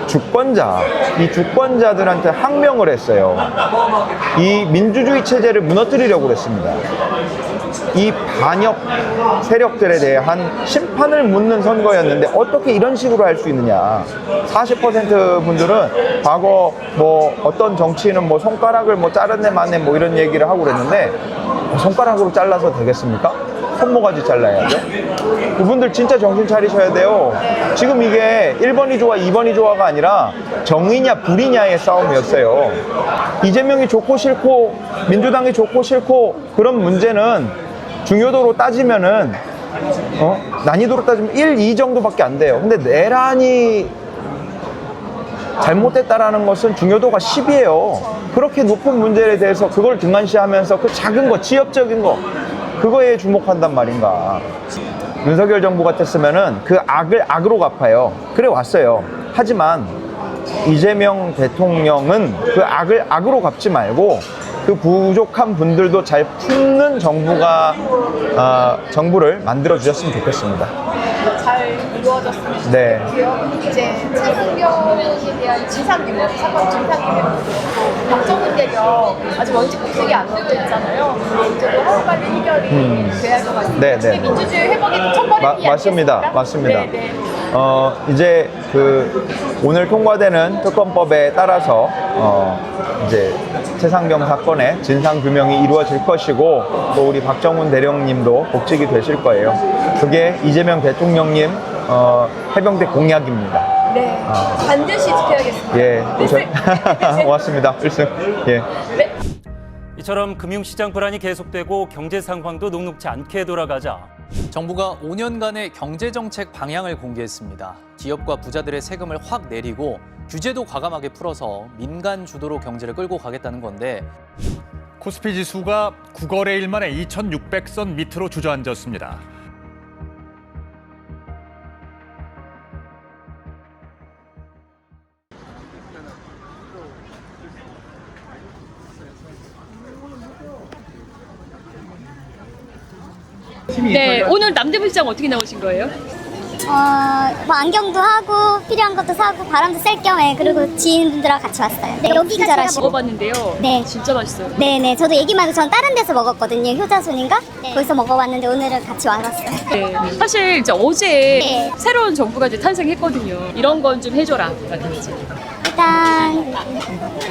주권자, 이 주권자들한테 항명을 했어요. 이 민주주의 체제를 무너뜨리려고 그랬습니다. 이 반역 세력들에 대한 심판을 묻는 선거였는데 어떻게 이런 식으로 할 수 있느냐. 40% 분들은 과거 뭐 어떤 정치인은 뭐 손가락을 뭐 자르네 마네 뭐 이런 얘기를 하고 그랬는데 손가락으로 잘라서 되겠습니까? 손모가지 잘라야죠. 그분들 진짜 정신 차리셔야 돼요. 지금 이게 1번이 좋아 2번이 좋아가 아니라 정의냐 불의냐의 싸움이었어요. 이재명이 좋고 싫고 민주당이 좋고 싫고 그런 문제는 중요도로 따지면은 난이도로 따지면 1, 2 정도밖에 안 돼요. 근데 내란이 잘못됐다라는 것은 중요도가 10이에요. 그렇게 높은 문제에 대해서 그걸 등한시하면서 그 작은 거, 지엽적인 거 그거에 주목한단 말인가. 윤석열 정부 같았으면은 그 악을 악으로 갚아요. 그래 왔어요. 하지만 이재명 대통령은 그 악을 악으로 갚지 말고 그 부족한 분들도 잘 품는 정부를 만들어 주셨으면 좋겠습니다. 잘 이루어졌으면 좋겠고요. 네. 이제 최상병에 대한 진상규명, 사건 진상규명, 박정훈 대령 아직 원칙 구속이 안 되고 있잖아요. 이제도 하루빨리 해결이 돼야 할 것 같습니다. 네, 네. 민주주의 회복의 첫걸음이 맞습니다. 맞습니다. 네, 네. 이제 오늘 통과되는 특검법에 따라서 이제 최상병 사건의 진상 규명이 이루어질 것이고 또 우리 박정훈 대령님도 복직이 되실 거예요. 그게 이재명 대통령님 해병대 공약입니다. 네, 반드시 지켜야겠습니다. 예, 고맙습니다. 1승. 예. 네. 이처럼 금융시장 불안이 계속되고 경제 상황도 녹록지 않게 돌아가자 정부가 5년간의 경제정책 방향을 공개했습니다. 기업과 부자들의 세금을 확 내리고 규제도 과감하게 풀어서 민간 주도로 경제를 끌고 가겠다는 건데 코스피 지수가 9거래일 만에 2,600선 밑으로 주저앉았습니다. 네, 오늘 남대문 시장 어떻게 나오신 거예요? 뭐 안경도 하고 필요한 것도 사고 바람도 쐴 겸에 그리고 지인분들하고 같이 왔어요. 네, 여기가 제가 먹어봤는데요. 네, 진짜 맛있어요. 네네, 저도 얘기만 해도 전 다른 데서 먹었거든요. 효자손인가? 거기서 먹어봤는데 오늘은 같이 와봤어요. 네. 사실 이제 어제 새로운 정부가 이제 탄생했거든요. 이런 건 좀 해줘라. 라든지. 일단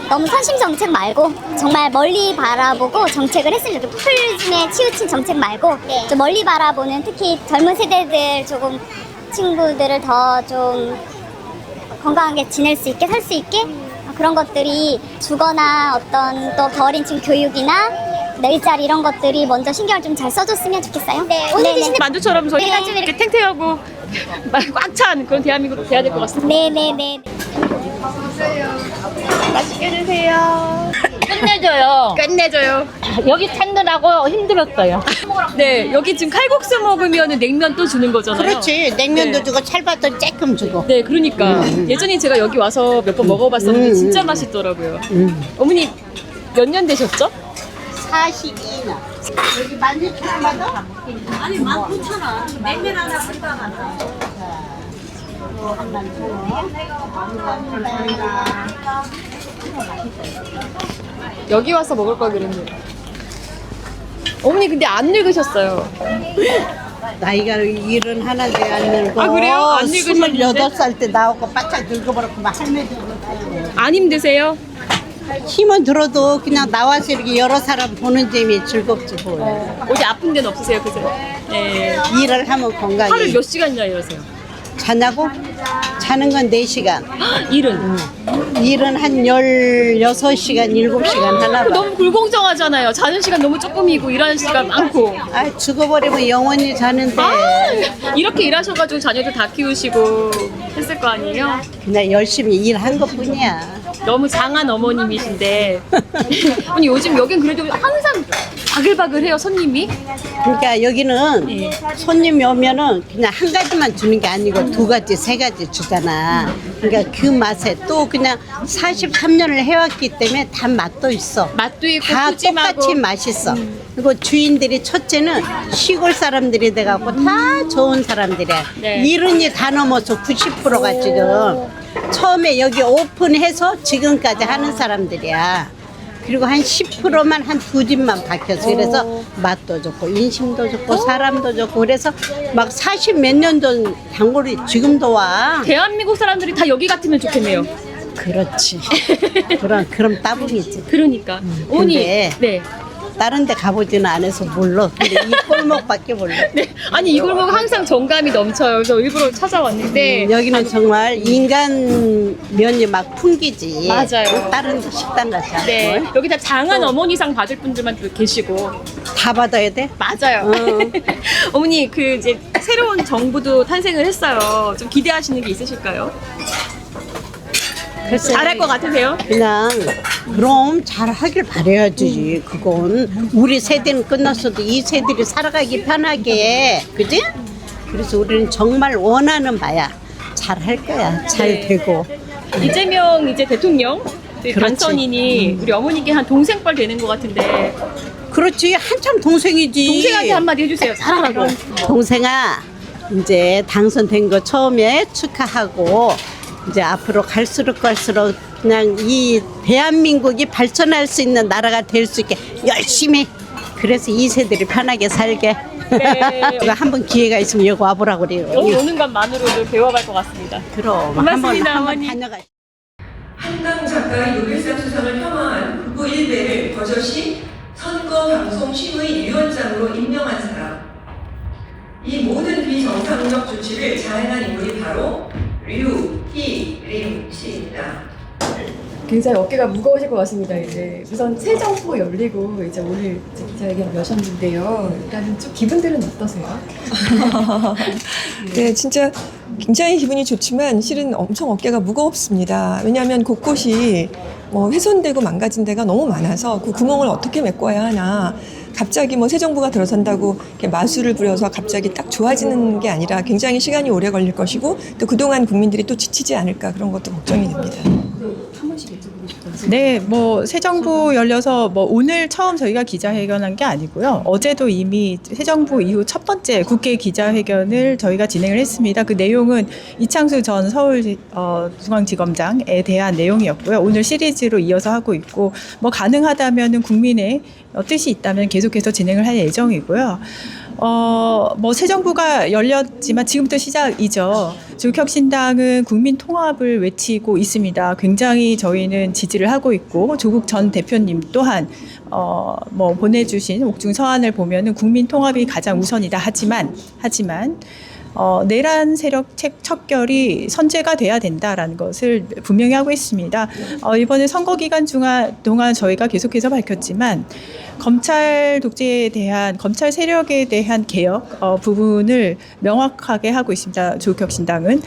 너무 선심 정책 말고 정말 멀리 바라보고 정책을 했으면 좋겠고 포퓰리즘에 치우친 정책 말고 좀 멀리 바라보는 특히 젊은 세대들 조금 친구들을 더 좀 건강하게 지낼 수 있게 살 수 있게 그런 것들이 주거나 어떤 또 더 어린 친구 교육이나 일자리 이런 것들이 먼저 신경을 좀 잘 써줬으면 좋겠어요. 네, 오늘 드시는 만두처럼 저희가 좀 이렇게 탱탱하고 꽉 찬 그런 대한민국으로 돼야 될 것 같습니다. 네네네. 맛있게 드세요. 끝내줘요. 끝내줘요. 여기 찾느라고 힘들었어요. 네, 여기 지금 칼국수 먹으면 냉면 또 주는 거잖아요. 그렇지. 냉면도 네. 주고 찰밥도 조금 주고. 네, 그러니까 예전에 제가 여기 와서 몇 번 먹어봤었는데 진짜 맛있더라고요. 어머니 몇 년 되셨죠? 42년. 여기 16,000원 받아? 아니 19,000원. 냉면 하나 불가하나. 여기 와서 먹을 걸 그랬는데. 어머니 근데 안 늙으셨어요. 나이가 일은 하나도 안 늙고. 아, 그래요? 안 늙으셨는데? 28살 때 나오고 바짝 늙어버렸고 막 할매들. 안 힘드세요? 힘은 들어도 그냥 나와서 이렇게 여러 사람 보는 재미 즐겁지 뭐. 어디 아픈 데는 없으세요, 그죠? 네. 일을 하면 건강해. 하루 몇 시간이나 일하세요? 자냐고? 자는 건 4시간. 일은? 일은 한 16시간, 7시간 하나 봐. 너무 불공정하잖아요. 자는 시간 너무 조금이고 일하는 시간 많고. 아, 죽어버리면 영원히 자는데. 이렇게 일하셔가지고 자녀들 다 키우시고 했을 거 아니에요? 그냥 열심히 일한 것뿐이야. 너무 장한 어머님이신데. 아니 요즘 여긴 그래도 항상 바글바글해요, 손님이. 그러니까 여기는 손님이 오면은 그냥 한 가지만 주는 게 아니고 2가지, 3가지 주잖아. 그러니까 그 맛에 또 그냥 43년을 해왔기 때문에 다 맛도 있어. 맛도 있고 다 푸짐하고. 똑같이 맛있어. 그리고 주인들이 첫째는 시골 사람들이 돼갖고 다 좋은 사람들이야. 네. 이른이 다 넘어서 90%가 지금 처음에 여기 오픈해서 지금까지 하는 사람들이야. 그리고 한 10%만 한 2집만 바뀌었어. 그래서 맛도 좋고 인심도 좋고 사람도 좋고 그래서 막 40몇 년 전 단골이 지금도 와. 대한민국 사람들이 다 여기 같으면 좋겠네요. 그렇지. 그럼 따봉이지. 그러니까. 어머니, 근데 네. 다른 데 가보지는 않아서 몰라. 근데 이 골목밖에 몰라. 네. 아니 이 골목 항상 정감이 넘쳐요. 그래서 일부러 찾아왔는데 여기는 정말 인간 면이 막 풍기지. 맞아요. 다른 식당 같지 않고. 네. 여기 다 장한 어머니상 받을 분들만 또 계시고. 다 받아야 돼? 맞아요. 어머니 그 이제 새로운 정부도 탄생을 했어요. 좀 기대하시는 게 있으실까요? 잘할 것 같으세요? 그냥 그럼 잘하길 바라야지. 그건 우리 세대는 끝났어도 이 세대를 살아가기 편하게, 그지? 그래서 우리는 정말 원하는 바야. 잘할 거야. 잘 되고. 이재명 이제 대통령 그렇지. 당선인이 우리 어머니께 한 동생뻘 되는 것 같은데. 그렇지. 한참 동생이지. 동생한테 한마디 해주세요. 잘하라고. 동생아, 이제 당선된 거 처음에 축하하고 이제 앞으로 갈수록 그냥 이 대한민국이 발전할 수 있는 나라가 될 수 있게 열심히, 그래서 이 세대를 편하게 살게. 네. 한번 기회가 있으면 여기 와보라고 그래요. 오는 것만으로도 배워갈 것 같습니다. 그럼 고맙습니다, 한번 어머니. 다녀가. 한강 작가의 노벨상 수상을 혐오한 부부 일배를 버젓이 선거방송심의위원장으로 임명한 사람. 이 모든 비정상적 조치를 자행한 인물이 바로 류희림 씨입니다. 굉장히 어깨가 무거우실 것 같습니다. 이제 우선 새 정부 열리고 이제 오늘 기자회견 여셨는데요. 일단은 좀 기분들은 어떠세요? 네, 진짜 굉장히 기분이 좋지만 실은 엄청 어깨가 무겁습니다. 왜냐하면 곳곳이 뭐 훼손되고 망가진 데가 너무 많아서 그 구멍을 어떻게 메꿔야 하나. 갑자기 뭐 새 정부가 들어선다고 이렇게 마술을 부려서 갑자기 딱 좋아지는 게 아니라 굉장히 시간이 오래 걸릴 것이고 또 그동안 국민들이 또 지치지 않을까 그런 것도 걱정이 됩니다. 한 번씩 여쭤보고 싶어요. 네, 뭐 새 정부 열려서 뭐 오늘 처음 저희가 기자회견한 게 아니고요. 어제도 이미 새 정부 이후 첫 번째 국회 기자회견을 저희가 진행을 했습니다. 그 내용은 이창수 전 서울중앙지검장에 대한 내용이었고요. 오늘 시리즈로 이어서 하고 있고 뭐 가능하다면은 국민의 뜻이 있다면 계속해서 진행을 할 예정이고요. 뭐 새 정부가 열렸지만 지금부터 시작이죠. 조국혁신당은 국민 통합을 외치고 있습니다. 굉장히 저희는 지지를 하고 있고 조국 전 대표님 또한 뭐 보내주신 옥중 서한을 보면은 국민 통합이 가장 우선이다. 하지만 내란 세력 척결이 선제가 돼야 된다라는 것을 분명히 하고 있습니다. 이번에 선거 기간 동안 저희가 계속해서 밝혔지만 검찰 독재에 대한 검찰 세력에 대한 개혁 부분을 명확하게 하고 있습니다. 조국혁신당은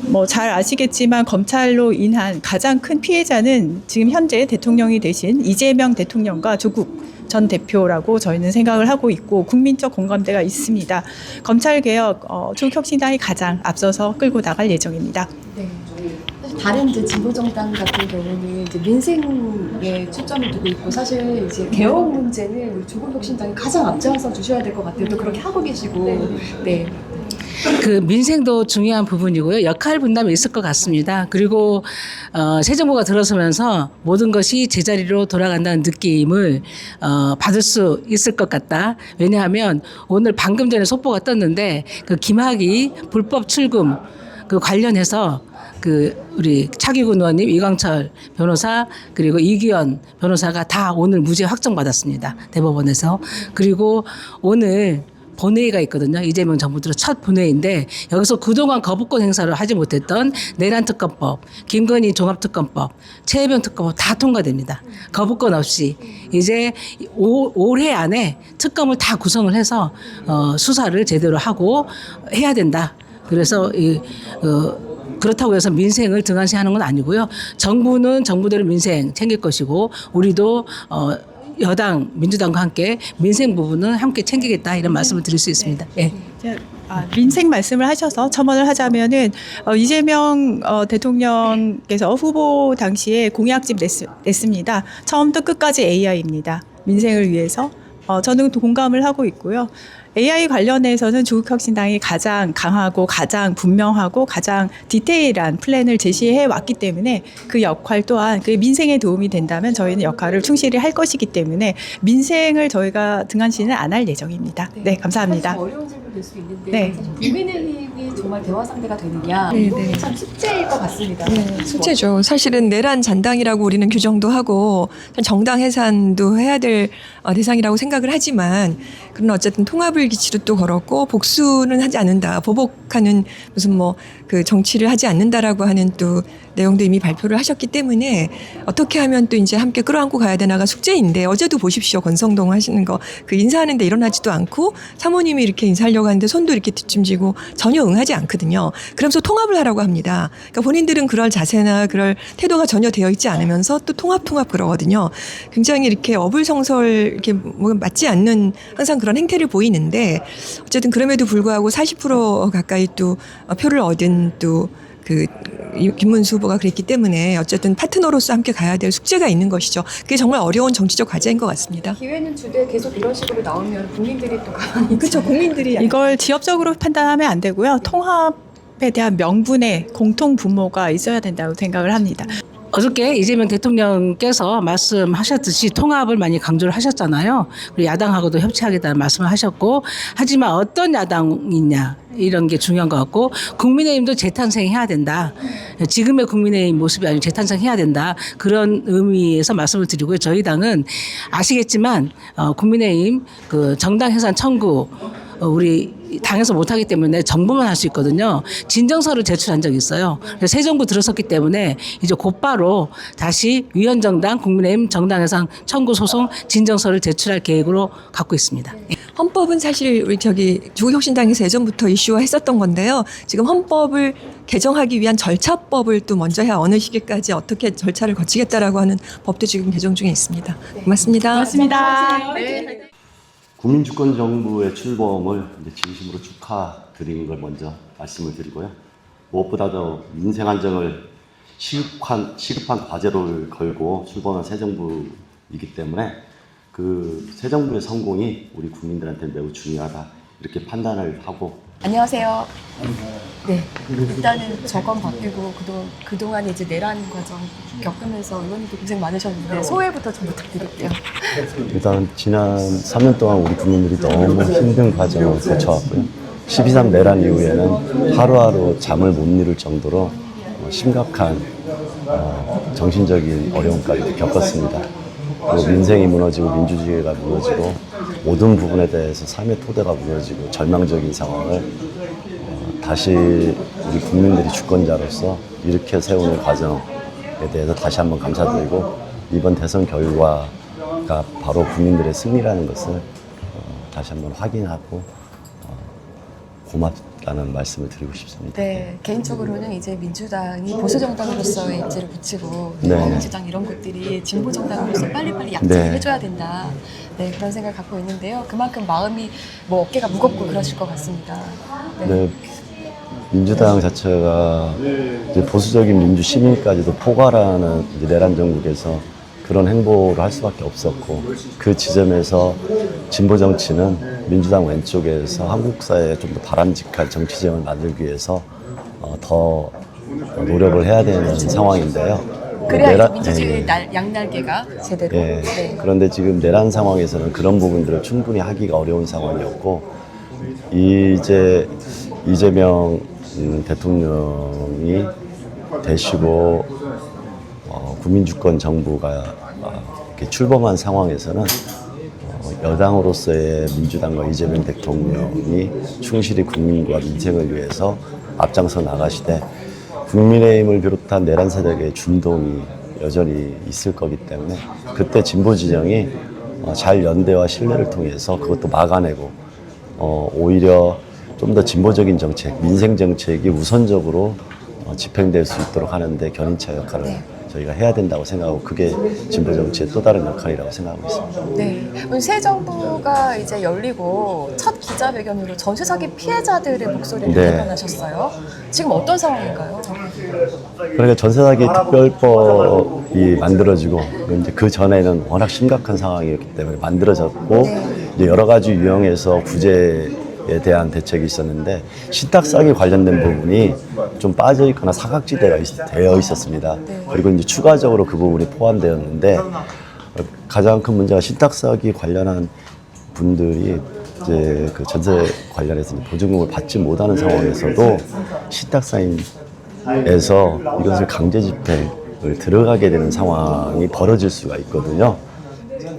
뭐 잘 아시겠지만 검찰로 인한 가장 큰 피해자는 지금 현재 대통령이 되신 이재명 대통령과 조국 전 대표라고 저희는 생각을 하고 있고 국민적 공감대가 있습니다. 검찰 개혁 조국혁신당이 가장 앞서서 끌고 나갈 예정입니다. 네. 다른 이제 진보 정당 같은 경우는 이제 민생에 초점을 두고 있고 사실 이제 개혁 문제는 우리 조국혁신당이 가장 앞장서 주셔야 될 것 같아요. 또 그렇게 하고 계시고. 네. 그 민생도 중요한 부분이고요. 역할 분담이 있을 것 같습니다. 그리고 새 정부가 들어서면서 모든 것이 제자리로 돌아간다는 느낌을 받을 수 있을 것 같다. 왜냐하면 오늘 방금 전에 속보가 떴는데 그 김학의 불법 출금 그 관련해서 그 우리 차기군 의원님, 이광철 변호사 그리고 이규현 변호사가 다 오늘 무죄 확정받았습니다. 대법원에서. 그리고 오늘 본회의가 있거든요. 이재명 정부 들어 첫 본회의인데 여기서 그동안 거부권 행사를 하지 못했던 내란특검법, 김건희 종합특검법, 최혜병 특검법 다 통과됩니다. 거부권 없이 이제 올해 안에 특검을 다 구성을 해서 수사를 제대로 하고 해야 된다. 그래서 그렇다고 해서 민생을 등한시하는 건 아니고요. 정부는 정부대로 민생 챙길 것이고 우리도 여당 민주당과 함께 민생 부분은 함께 챙기겠다 이런 말씀을 드릴 수 있습니다. 네. 민생 말씀을 하셔서 첨언을 하자면은 이재명 대통령께서 후보 당시에 공약집 냈습니다. 처음부터 끝까지 AI입니다. 민생을 위해서 저는 공감을 하고 있고요. AI 관련해서는 조국혁신당이 가장 강하고 가장 분명하고 가장 디테일한 플랜을 제시해 왔기 때문에 그 역할 또한 그 민생에 도움이 된다면 저희는 역할을 충실히 할 것이기 때문에 민생을 저희가 등한시는 안 할 예정입니다. 네, 감사합니다. 사실 어려운 질문 될 수 있는데 네. 사실 국민의힘이 정말 대화 상대가 되느냐 네, 이거 네. 참 숙제일 것 같습니다. 네, 숙제죠. 사실은 내란 잔당이라고 우리는 규정도 하고 정당 해산도 해야 될 대상이라고 생각을 하지만 그러나 어쨌든 통합을 기치로 또 걸었고 복수는 하지 않는다. 보복하는 무슨 뭐 그 정치를 하지 않는다라고 하는 또 내용도 이미 발표를 하셨기 때문에 어떻게 하면 또 이제 함께 끌어안고 가야 되나가 숙제인데 어제도 보십시오. 권성동 하시는 거 그 인사하는데 일어나지도 않고 사모님이 이렇게 인사하려고 하는데 손도 이렇게 뒷짐지고 전혀 응하지 않거든요. 그러면서 통합을 하라고 합니다. 그러니까 본인들은 그럴 자세나 그럴 태도가 전혀 되어 있지 않으면서 또 통합 그러거든요. 굉장히 이렇게 어불성설 이렇게 뭐 맞지 않는 항상 그런 행태를 보이는데 어쨌든 그럼에도 불구하고 40% 가까이 또 표를 얻은 또 그 김문수 후보가 그랬기 때문에 어쨌든 파트너로서 함께 가야 될 숙제가 있는 것이죠. 그게 정말 어려운 정치적 과제인 것 같습니다. 기회는 주되 계속 이런 식으로 나오면 국민들이 또 가만히 그렇죠. 국민들이 이걸 지역적으로 판단하면 안 되고요. 통합에 대한 명분의 공통 분모가 있어야 된다고 생각을 합니다. 어저께 이재명 대통령께서 말씀하셨듯이 통합을 많이 강조를 하셨잖아요. 그리고 야당하고도 협치하겠다는 말씀을 하셨고 하지만 어떤 야당이냐 이런 게 중요한 것 같고 국민의힘도 재탄생해야 된다. 지금의 국민의힘 모습이 아니고 재탄생해야 된다. 그런 의미에서 말씀을 드리고요. 저희 당은 아시겠지만 국민의힘 그 정당 해산 청구 우리 당에서 못하기 때문에 정부만 할 수 있거든요. 진정서를 제출한 적이 있어요. 그래서 새 정부 들어섰기 때문에 이제 곧바로 다시 위헌정당 국민의힘 정당해산 청구 소송 진정서를 제출할 계획으로 갖고 있습니다. 헌법은 사실 우리 조국혁신당에서 예전부터 이슈화했었던 건데요. 지금 헌법을 개정하기 위한 절차법을 또 먼저 해야 어느 시기까지 어떻게 절차를 거치겠다라고 하는 법도 지금 개정 중에 있습니다. 고맙습니다. 고맙습니다. 네. 국민주권 정부의 출범을 진심으로 축하드리는 걸 먼저 말씀을 드리고요. 무엇보다도 민생 안정을 시급한 과제를 걸고 출범한 새 정부이기 때문에 그 새 정부의 성공이 우리 국민들한테 매우 중요하다 이렇게 판단을 하고. 안녕하세요. 네, 일단은 정권 바뀌고 그동안 이제 내란 과정 겪으면서 의원님도 고생 많으셨는데 소회부터 좀 부탁드릴게요. 일단 지난 3년 동안 우리 국민들이 너무 힘든 과정을 거쳐왔고요. 12.3 내란 이후에는 하루하루 잠을 못 이룰 정도로 심각한 정신적인 어려움까지 겪었습니다. 그리고 민생이 무너지고 민주주의가 무너지고 모든 부분에 대해서 삶의 토대가 무너지고 절망적인 상황을 다시 우리 국민들이 주권자로서 이렇게 세우는 과정에 대해서 다시 한번 감사드리고 이번 대선 결과가 바로 국민들의 승리라는 것을 다시 한번 확인하고 고맙다는 말씀을 드리고 싶습니다. 네, 개인적으로는 이제 민주당이 보수 정당으로서의 입지를 붙이고 네. 민주당 이런 것들이 진보 정당으로서 빨리빨리 약진을 해줘야 된다. 네, 그런 생각을 갖고 있는데요. 그만큼 마음이 어깨가 무겁고 그러실 것 같습니다. 네. 민주당 자체가 이제 보수적인 민주 시민까지도 포괄하는 이제 내란 정국에서 그런 행보를 할 수밖에 없었고 그 지점에서 진보 정치는 민주당 왼쪽에서 한국 사회에 좀 더 바람직한 정치 지형을 만들기 위해서 더 노력을 해야 되는 상황인데요. 그래야 민주주의 양날개가 제대로. 예. 네. 그런데 지금 내란 상황에서는 그런 부분들을 충분히 하기가 어려운 상황이었고 이재명 대통령이 되시고 국민주권 정부가 이렇게 출범한 상황에서는 여당으로서의 민주당과 이재명 대통령이 충실히 국민과 민생을 위해서 앞장서 나가시되 국민의힘을 비롯한 내란 세력의 준동이 여전히 있을 거기 때문에 그때 진보 진영이 잘 연대와 신뢰를 통해서 그것도 막아내고 오히려 좀 더 진보적인 정책, 민생 정책이 우선적으로 집행될 수 있도록 하는데 견인차 역할을 저희가 해야 된다고 생각하고 그게 진보 정치의 또 다른 역할이라고 생각하고 있습니다. 네, 오늘 새 정부가 이제 열리고 첫 기자회견으로 전세 사기 피해자들의 목소리를 대변하셨어요. 지금 어떤 상황인가요? 그러니까 전세 사기 특별법이 만들어지고 이제 그 전에는 워낙 심각한 상황이었기 때문에 만들어졌고 이제 여러 가지 유형에서 구제에 대한 대책이 있었는데 신탁 사기 관련된 부분이 좀 빠져 있거나 사각지대가 되어 있었습니다. 그리고 이제 추가적으로 그 부분이 포함되었는데 가장 큰 문제가 신탁 사기 관련한 분들이 이제 그 전세 관련해서 보증금을 받지 못하는 상황에서도 신탁 사인에서 이것을 강제 집행을 들어가게 되는 상황이 벌어질 수가 있거든요.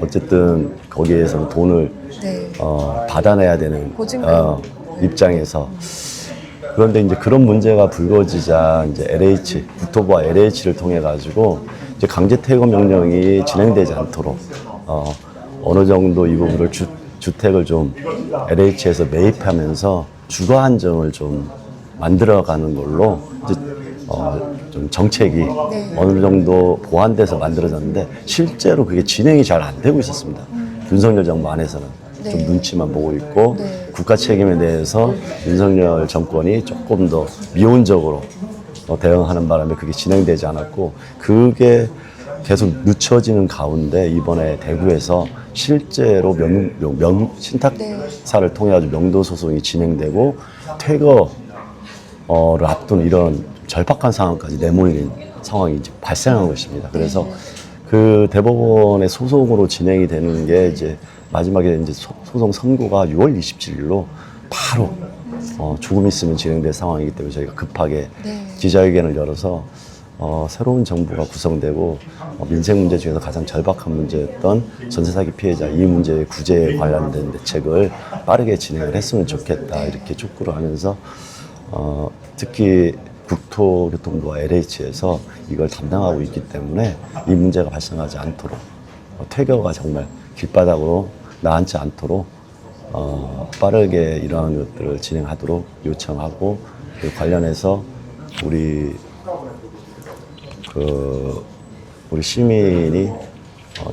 어쨌든 거기에서는 돈을 받아내야 되는 입장에서 그런데 이제 그런 문제가 불거지자 이제 LH 국토부와 LH를 통해 가지고 이제 강제 퇴거 명령이 진행되지 않도록 어느 정도 이 부분을 주택을 좀 LH에서 매입하면서 주거 안정을 좀 만들어가는 걸로 이제 좀 정책이 어느 정도 보완돼서 만들어졌는데 실제로 그게 진행이 잘 안 되고 있었습니다. 윤석열 정부 안에서는 좀 눈치만 보고 있고 국가 책임에 대해서 윤석열 정권이 조금 더 미온적으로 대응하는 바람에 그게 진행되지 않았고 그게 계속 늦춰지는 가운데 이번에 대구에서 실제로 신탁사를 통해 가지고 명도 소송이 진행되고 퇴거를 앞둔 이런 절박한 상황까지 내몰린 상황이 이제 발생한 것입니다. 그래서 그 대법원의 소송으로 진행이 되는 게 이제 마지막에 이제 소송 선고가 6월 27일로 바로 조금 있으면 진행될 상황이기 때문에 저희가 급하게 기자회견을 열어서 새로운 정부가 구성되고 민생 문제 중에서 가장 절박한 문제였던 전세 사기 피해자 이 문제의 구제에 관련된 대책을 빠르게 진행을 했으면 좋겠다 이렇게 촉구를 하면서 특히 국토교통부와 LH에서 이걸 담당하고 있기 때문에 이 문제가 발생하지 않도록 퇴거가 정말 길바닥으로 나앉지 않도록 빠르게 이러한 것들을 진행하도록 요청하고 그 관련해서 우리 시민이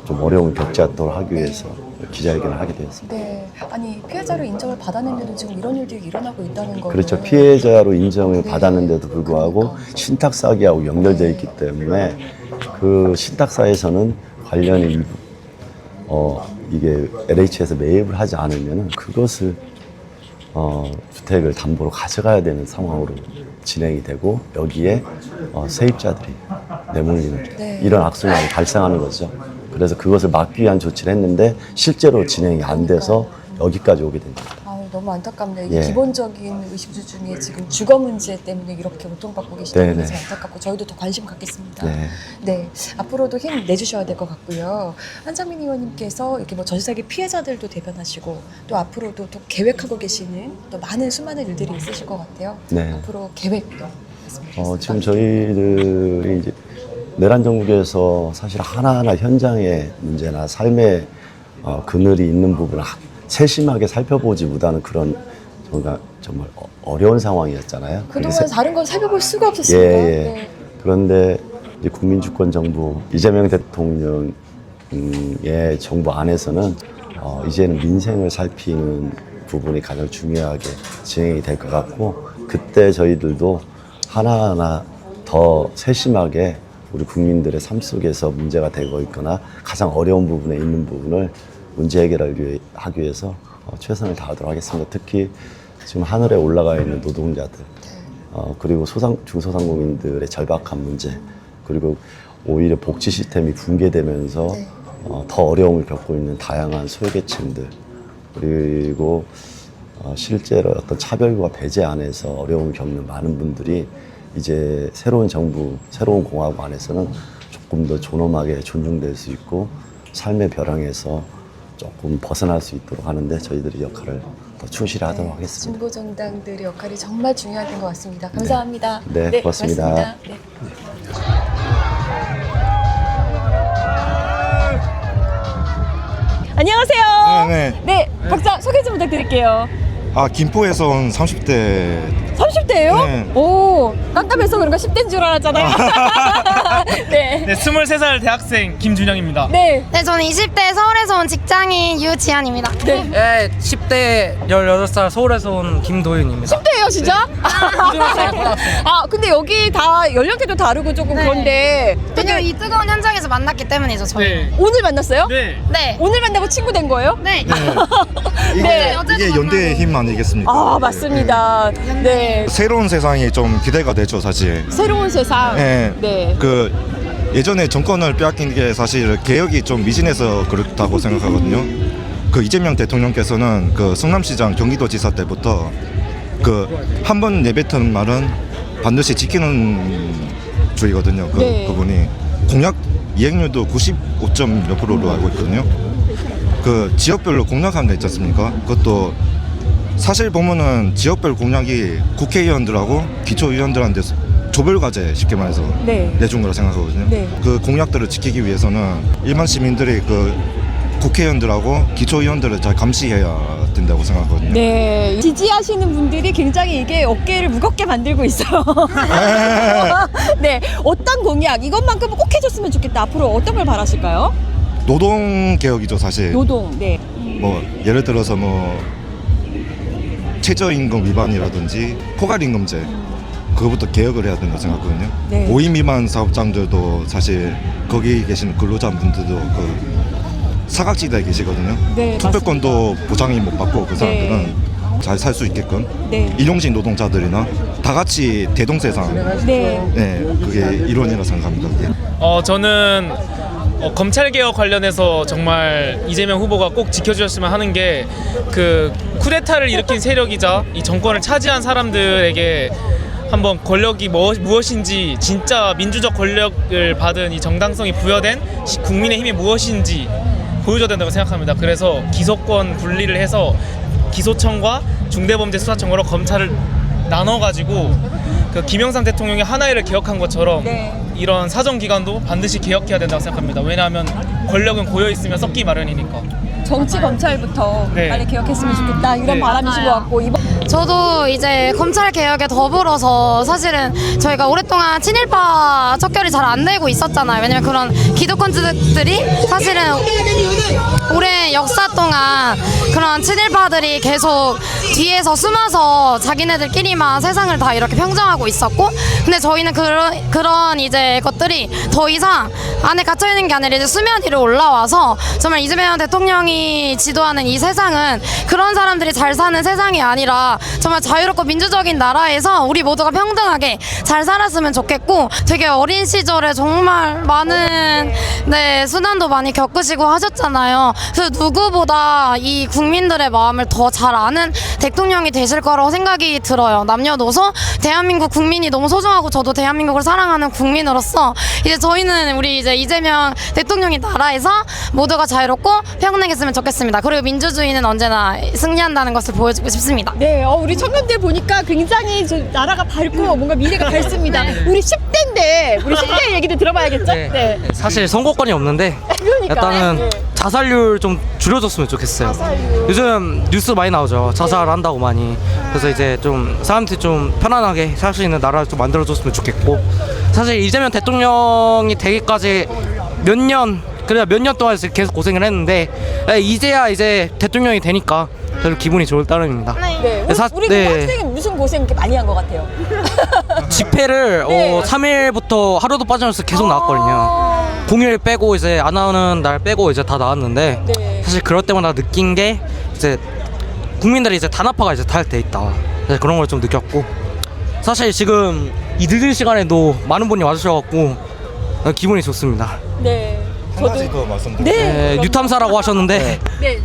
좀 어려움을 겪지 않도록 하기 위해서 기자회견을 하게 되었습니다. 네. 아니 피해자로 인정을 받았는데도 지금 이런 일들이 일어나고 있다는 거예요. 그렇죠. 피해자로 인정을 받았는데도 불구하고 신탁 사기하고 연결되어 있기 때문에 그 신탁사에서는 관련이 일부 이게 LH에서 매입을 하지 않으면 그것을 주택을 담보로 가져가야 되는 상황으로 진행이 되고 여기에 세입자들이 내몰리는 이런 악순환이 발생하는 거죠. 그래서 그것을 막기 위한 조치를 했는데 실제로 진행이 안 돼서 여기까지 오게 됩니다. 아유, 너무 안타깝네요. 이게 예. 기본적인 의식주 중에 지금 주거 문제 때문에 이렇게 고통받고 계시다는 게 안타깝고 저희도 더 관심 갖겠습니다. 네. 네, 앞으로도 힘 내주셔야 될 것 같고요. 한창민 의원님께서 이렇게 뭐 전세사기 피해자들도 대변하시고 또 앞으로도 또 계획하고 계시는 또 많은 수많은 일들이 있으실 것 같아요. 네. 앞으로 계획도 지금 저희들이 이제 내란 정국에서 사실 하나하나 현장의 문제나 삶의 그늘이 있는 부분을 세심하게 살펴보지보다는 그런 정말 어려운 상황이었잖아요. 그동안 다른 건 살펴볼 수가 없었습니다. 네. 그런데 이제 국민주권정부 이재명 대통령의 정부 안에서는 이제는 민생을 살피는 부분이 가장 중요하게 진행이 될 것 같고 그때 저희들도 하나하나 더 세심하게 우리 국민들의 삶 속에서 문제가 되고 있거나 가장 어려운 부분에 있는 부분을 문제 해결을 하기 위해서 최선을 다하도록 하겠습니다. 특히 지금 하늘에 올라가 있는 노동자들 그리고 중소상공인들의 절박한 문제 그리고 오히려 복지 시스템이 붕괴되면서 더 어려움을 겪고 있는 다양한 소외계층들 그리고 실제로 어떤 차별과 배제 안에서 어려움을 겪는 많은 분들이 이제 새로운 정부, 새로운 공화국 안에서는 조금 더 존엄하게 존중될 수 있고 삶의 벼랑에서 조금 벗어날 수 있도록 하는데 저희들이 역할을 더 충실히 하도록 하겠습니다. 진보 정당들의 역할이 정말 중요한 것 같습니다. 감사합니다. 네, 고맙습니다. 고맙습니다. 네. 안녕하세요. 네. 네, 각자 소개 좀 부탁드릴게요. 김포에서 온 30대. 30대예요? 네. 오, 깜깜해서 그런가 10대인 줄 알았잖아요. 네. 네, 23살 대학생 김준영입니다. 네. 네, 저는 20대 서울에서 온 직장인 유지안입니다. 네. 네, 10대 18살 서울에서 온 김도윤입니다. 10대예요, 진짜? 근데 여기 다 연령대도 다르고 조금 그런데 왜냐면 이 뜨거운 현장에서 만났기 때문이죠, 저희. 네. 오늘 만났어요? 네. 네. 오늘 만나고 친구 된 거예요? 네. 네. 이게 연대의 힘 아니겠습니까? 아, 맞습니다. 네. 새로운 세상이 좀 기대가 되죠, 사실. 새로운 세상. 네. 네. 예전에 정권을 빼앗긴 게 사실 개혁이 좀 미진해서 그렇다고 생각하거든요. 이재명 대통령께서는 성남시장 경기도지사 때부터 한 번 내뱉은 말은 반드시 지키는 주의거든요. 그분이 공약 이행률도 95점 몇 프로로 알고 있거든요. 지역별로 공약한 데 있지 않습니까? 그것도 사실 보면은 지역별 공약이 국회의원들하고 기초의원들한테 조별과제 쉽게 말해서 내준 거라 생각하거든요. 네. 그 공약들을 지키기 위해서는 일반 시민들이 국회의원들하고 기초의원들을 잘 감시해야 된다고 생각하거든요. 네, 지지하시는 분들이 굉장히 이게 어깨를 무겁게 만들고 있어요. 네, 어떤 공약 이것만큼은 꼭 해줬으면 좋겠다. 앞으로 어떤 걸 바라실까요? 노동 개혁이죠, 사실. 노동, 네. 예를 들어서 최저임금 위반이라든지 포괄임금제 그거부터 개혁을 해야 된다고 생각하거든요. 네. 5인 미만 사업장들도 사실 거기 계시는 근로자분들도 사각지대에 계시거든요. 네, 투표권도 보장이 못 받고 그 사람들은 잘 살 수 있게끔 일용직 노동자들이나 다 같이 대동세상 그게 일원이라 생각합니다. 저는 검찰개혁 관련해서 정말 이재명 후보가 꼭 지켜주셨으면 하는 게 쿠데타를 일으킨 세력이자 이 정권을 차지한 사람들에게 한번 권력이 무엇인지 진짜 민주적 권력을 받은 이 정당성이 부여된 국민의힘이 무엇인지 보여줘야 된다고 생각합니다. 그래서 기소권 분리를 해서 기소청과 중대범죄수사청으로 검찰을 나눠가지고 김영삼 대통령이 하나회를 개혁한 것처럼 이 이런 사정기관도 반드시 개혁해야 된다고 생각합니다. 왜냐하면 권력은 고여있으면 썩기 마련이니까. 정치 검찰부터 네. 빨리 개혁했으면 좋겠다 이런 네. 바람이신 것 같고 저도 이제 검찰 개혁에 더불어서 사실은 저희가 오랫동안 친일파 척결이 잘 안 되고 있었잖아요. 왜냐면 그런 기득권들이 사실은 오랜 역사 동안 그런 친일파들이 계속 뒤에서 숨어서 자기네들끼리만 세상을 다 이렇게 평정하고 있었고, 근데 저희는 그런 이제 것들이 더 이상 안에 갇혀 있는 게 아니라 이제 수면 위로 올라와서 정말 이재명 대통령이 지도하는 이 세상은 그런 사람들이 잘 사는 세상이 아니라 정말 자유롭고 민주적인 나라에서 우리 모두가 평등하게 잘 살았으면 좋겠고, 되게 어린 시절에 정말 많은 수난도 많이 겪으시고 하셨잖아요. 그래서 누구보다 이 국민들의 마음을 더 잘 아는 대통령이 되실 거라고 생각이 들어요. 남녀노소 대한민국 국민이 너무 소중하고 저도 대한민국을 사랑하는 국민으로서 이제 저희는 우리 이제 이재명 대통령이 나라에서 모두가 자유롭고 평등했으면 좋겠습니다. 그리고 민주주의는 언제나 승리한다는 것을 보여주고 싶습니다. 네, 우리 청년들 보니까 굉장히 나라가 밝고 뭔가 미래가 밝습니다. 우리 10대인데 우리 10대 얘기도 들어봐야겠죠? 네. 사실 선거권이 없는데 그러니까. 일단은 자살률 좀 줄여줬으면 좋겠어요. 요즘 뉴스 많이 나오죠. 자살한다고 많이. 그래서 이제 좀 사람들이 좀 편안하게 살 수 있는 나라를 좀 만들어줬으면 좋겠고, 사실 이재명 대통령이 되기까지 몇 년 동안 계속 고생을 했는데 이제야 이제 대통령이 되니까 저도 기분이 좋을 따름입니다. 네. 우리 학생은 무슨 고생 이렇게 많이 한 것 같아요? 집회를 3일부터 하루도 빠짐없이 계속 나왔거든요. 공휴일 빼고 이제 안 나오는 날 빼고 이제 다 나왔는데 사실 그럴 때마다 느낀 게 이제 국민들이 이제 단합화가 이제 잘 돼 있다. 그런 걸 좀 느꼈고, 사실 지금 이 늦은 시간에도 많은 분이 와주셔갖고 기분이 좋습니다. 네. 한 가지 더 말씀드릴게요. 네, 뉴탐사라고 하셨는데 네.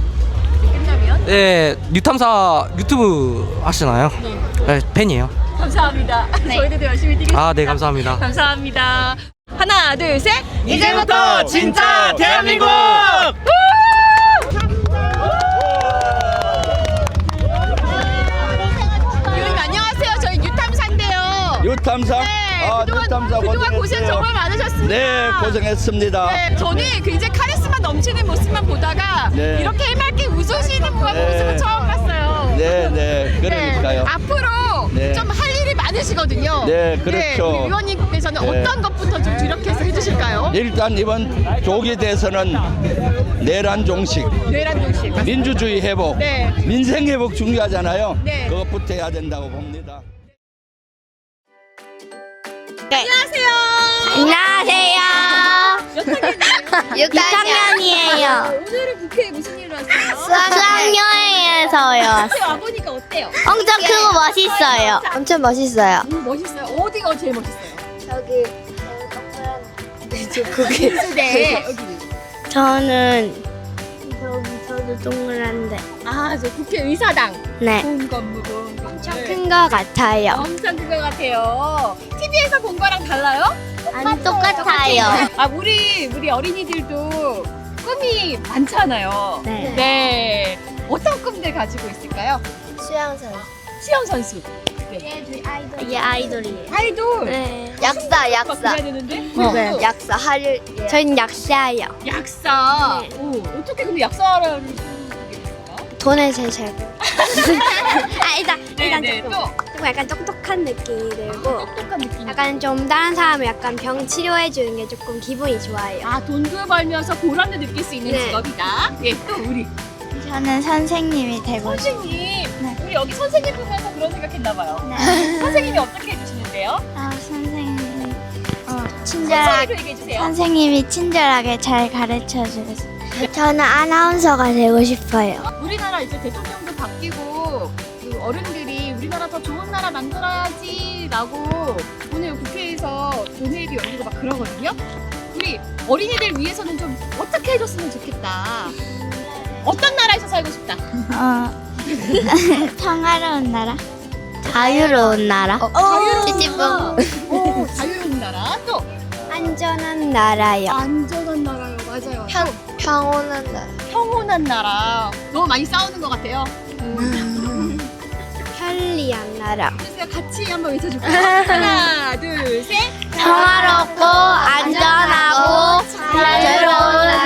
끝나면? 네, 뉴탐사 유튜브 하시나요? 네, 팬이에요. 감사합니다. 저희도 열심히 뛰겠습니다. 네, 감사합니다. 감사합니다. 하나, 둘, 셋. 이제부터 진짜 대한민국! 안녕하세요. 저희 뉴탐사인데요. 뉴탐사? 그동안 고생 정말 많으셨습니다. 네, 고생했습니다. 네, 저는 굉장히 카리스마 넘치는 모습만 보다가 이렇게 해맑게 웃으시는 모습은 처음 봤어요. 네, 그러니까요. 앞으로 좀 할 일이 많으시거든요. 네, 그렇죠. 우리 의원님께서는 어떤 것부터 좀 주력해서 해주실까요? 일단 이번 조기 대선은 내란 종식, 맞습니다. 민주주의 회복, 민생 회복 중요하잖아요. 네. 그것부터 해야 된다고 봅니다. 안녕하세요. 안녕하세요. 몇 학년이에요? 6학년이에요. 오늘은 국회에 무슨 일로 왔어요? 수학여행에서요. 와보니까 어때요? 엄청 크고 멋있어요. 엄청 멋있어요. 멋있어요. 어디가 제일 멋있어요? 여기 네. 저는 저도 동그란데. 저 국회 의사당. 네. 본 건물. 엄청 큰 거 같아요. 엄청 큰 거 같아요. TV에서 본 거랑 달라요? 아니 똑같아요. 우리 어린이들도 꿈이 많잖아요. 네. 어떤 꿈들 가지고 있을까요? 수영 선수. 이게 아이돌이에요. 아이돌. 네. 약사. 해야 되는데? 네. 약사 하려. 저희는 약사예요. 약사. 네. 어떻게 근데 약사를 돈을 제일 잘 벌어요. 일단 네, 조금 약간 똑똑한 느낌이 들고 약간 좀 다른 사람을 약간 병 치료해 주는 게 조금 기분이 좋아요. 돈도 벌면서 보람도 느낄 수 있는 직업이다. 또 우리 저는 선생님이 되고 싶어요. 선생님. 우리 여기 선생님 보면서 그런 생각했나 봐요. 선생님이 어떻게 해주시는데요? 선생님이 친절하게 얘기해 주세요. 선생님이 친절하게 잘 가르쳐 주세요. 저는 아나운서가 되고 싶어요. 우리나라 이제 대통령도 바뀌고 어른들이 우리나라 더 좋은 나라 만들어야지라고 오늘 국회에서 논의회도 열리고 막 그러거든요. 우리 어린이들 위해서는 좀 어떻게 해줬으면 좋겠다. 어떤 나라에서 살고 싶다. 평화로운 나라, 자유로운 나라, 자유로운 나라. 또 안전한 나라요. 안전한 나라요. 맞아요. 평온한 나라. 평온한 나라. 너무 많이 싸우는 것 같아요. 편리한 나라. 그래서 같이 한번 외쳐줄까요? 하나, 둘, 셋. 평화롭고 안전하고 자유로운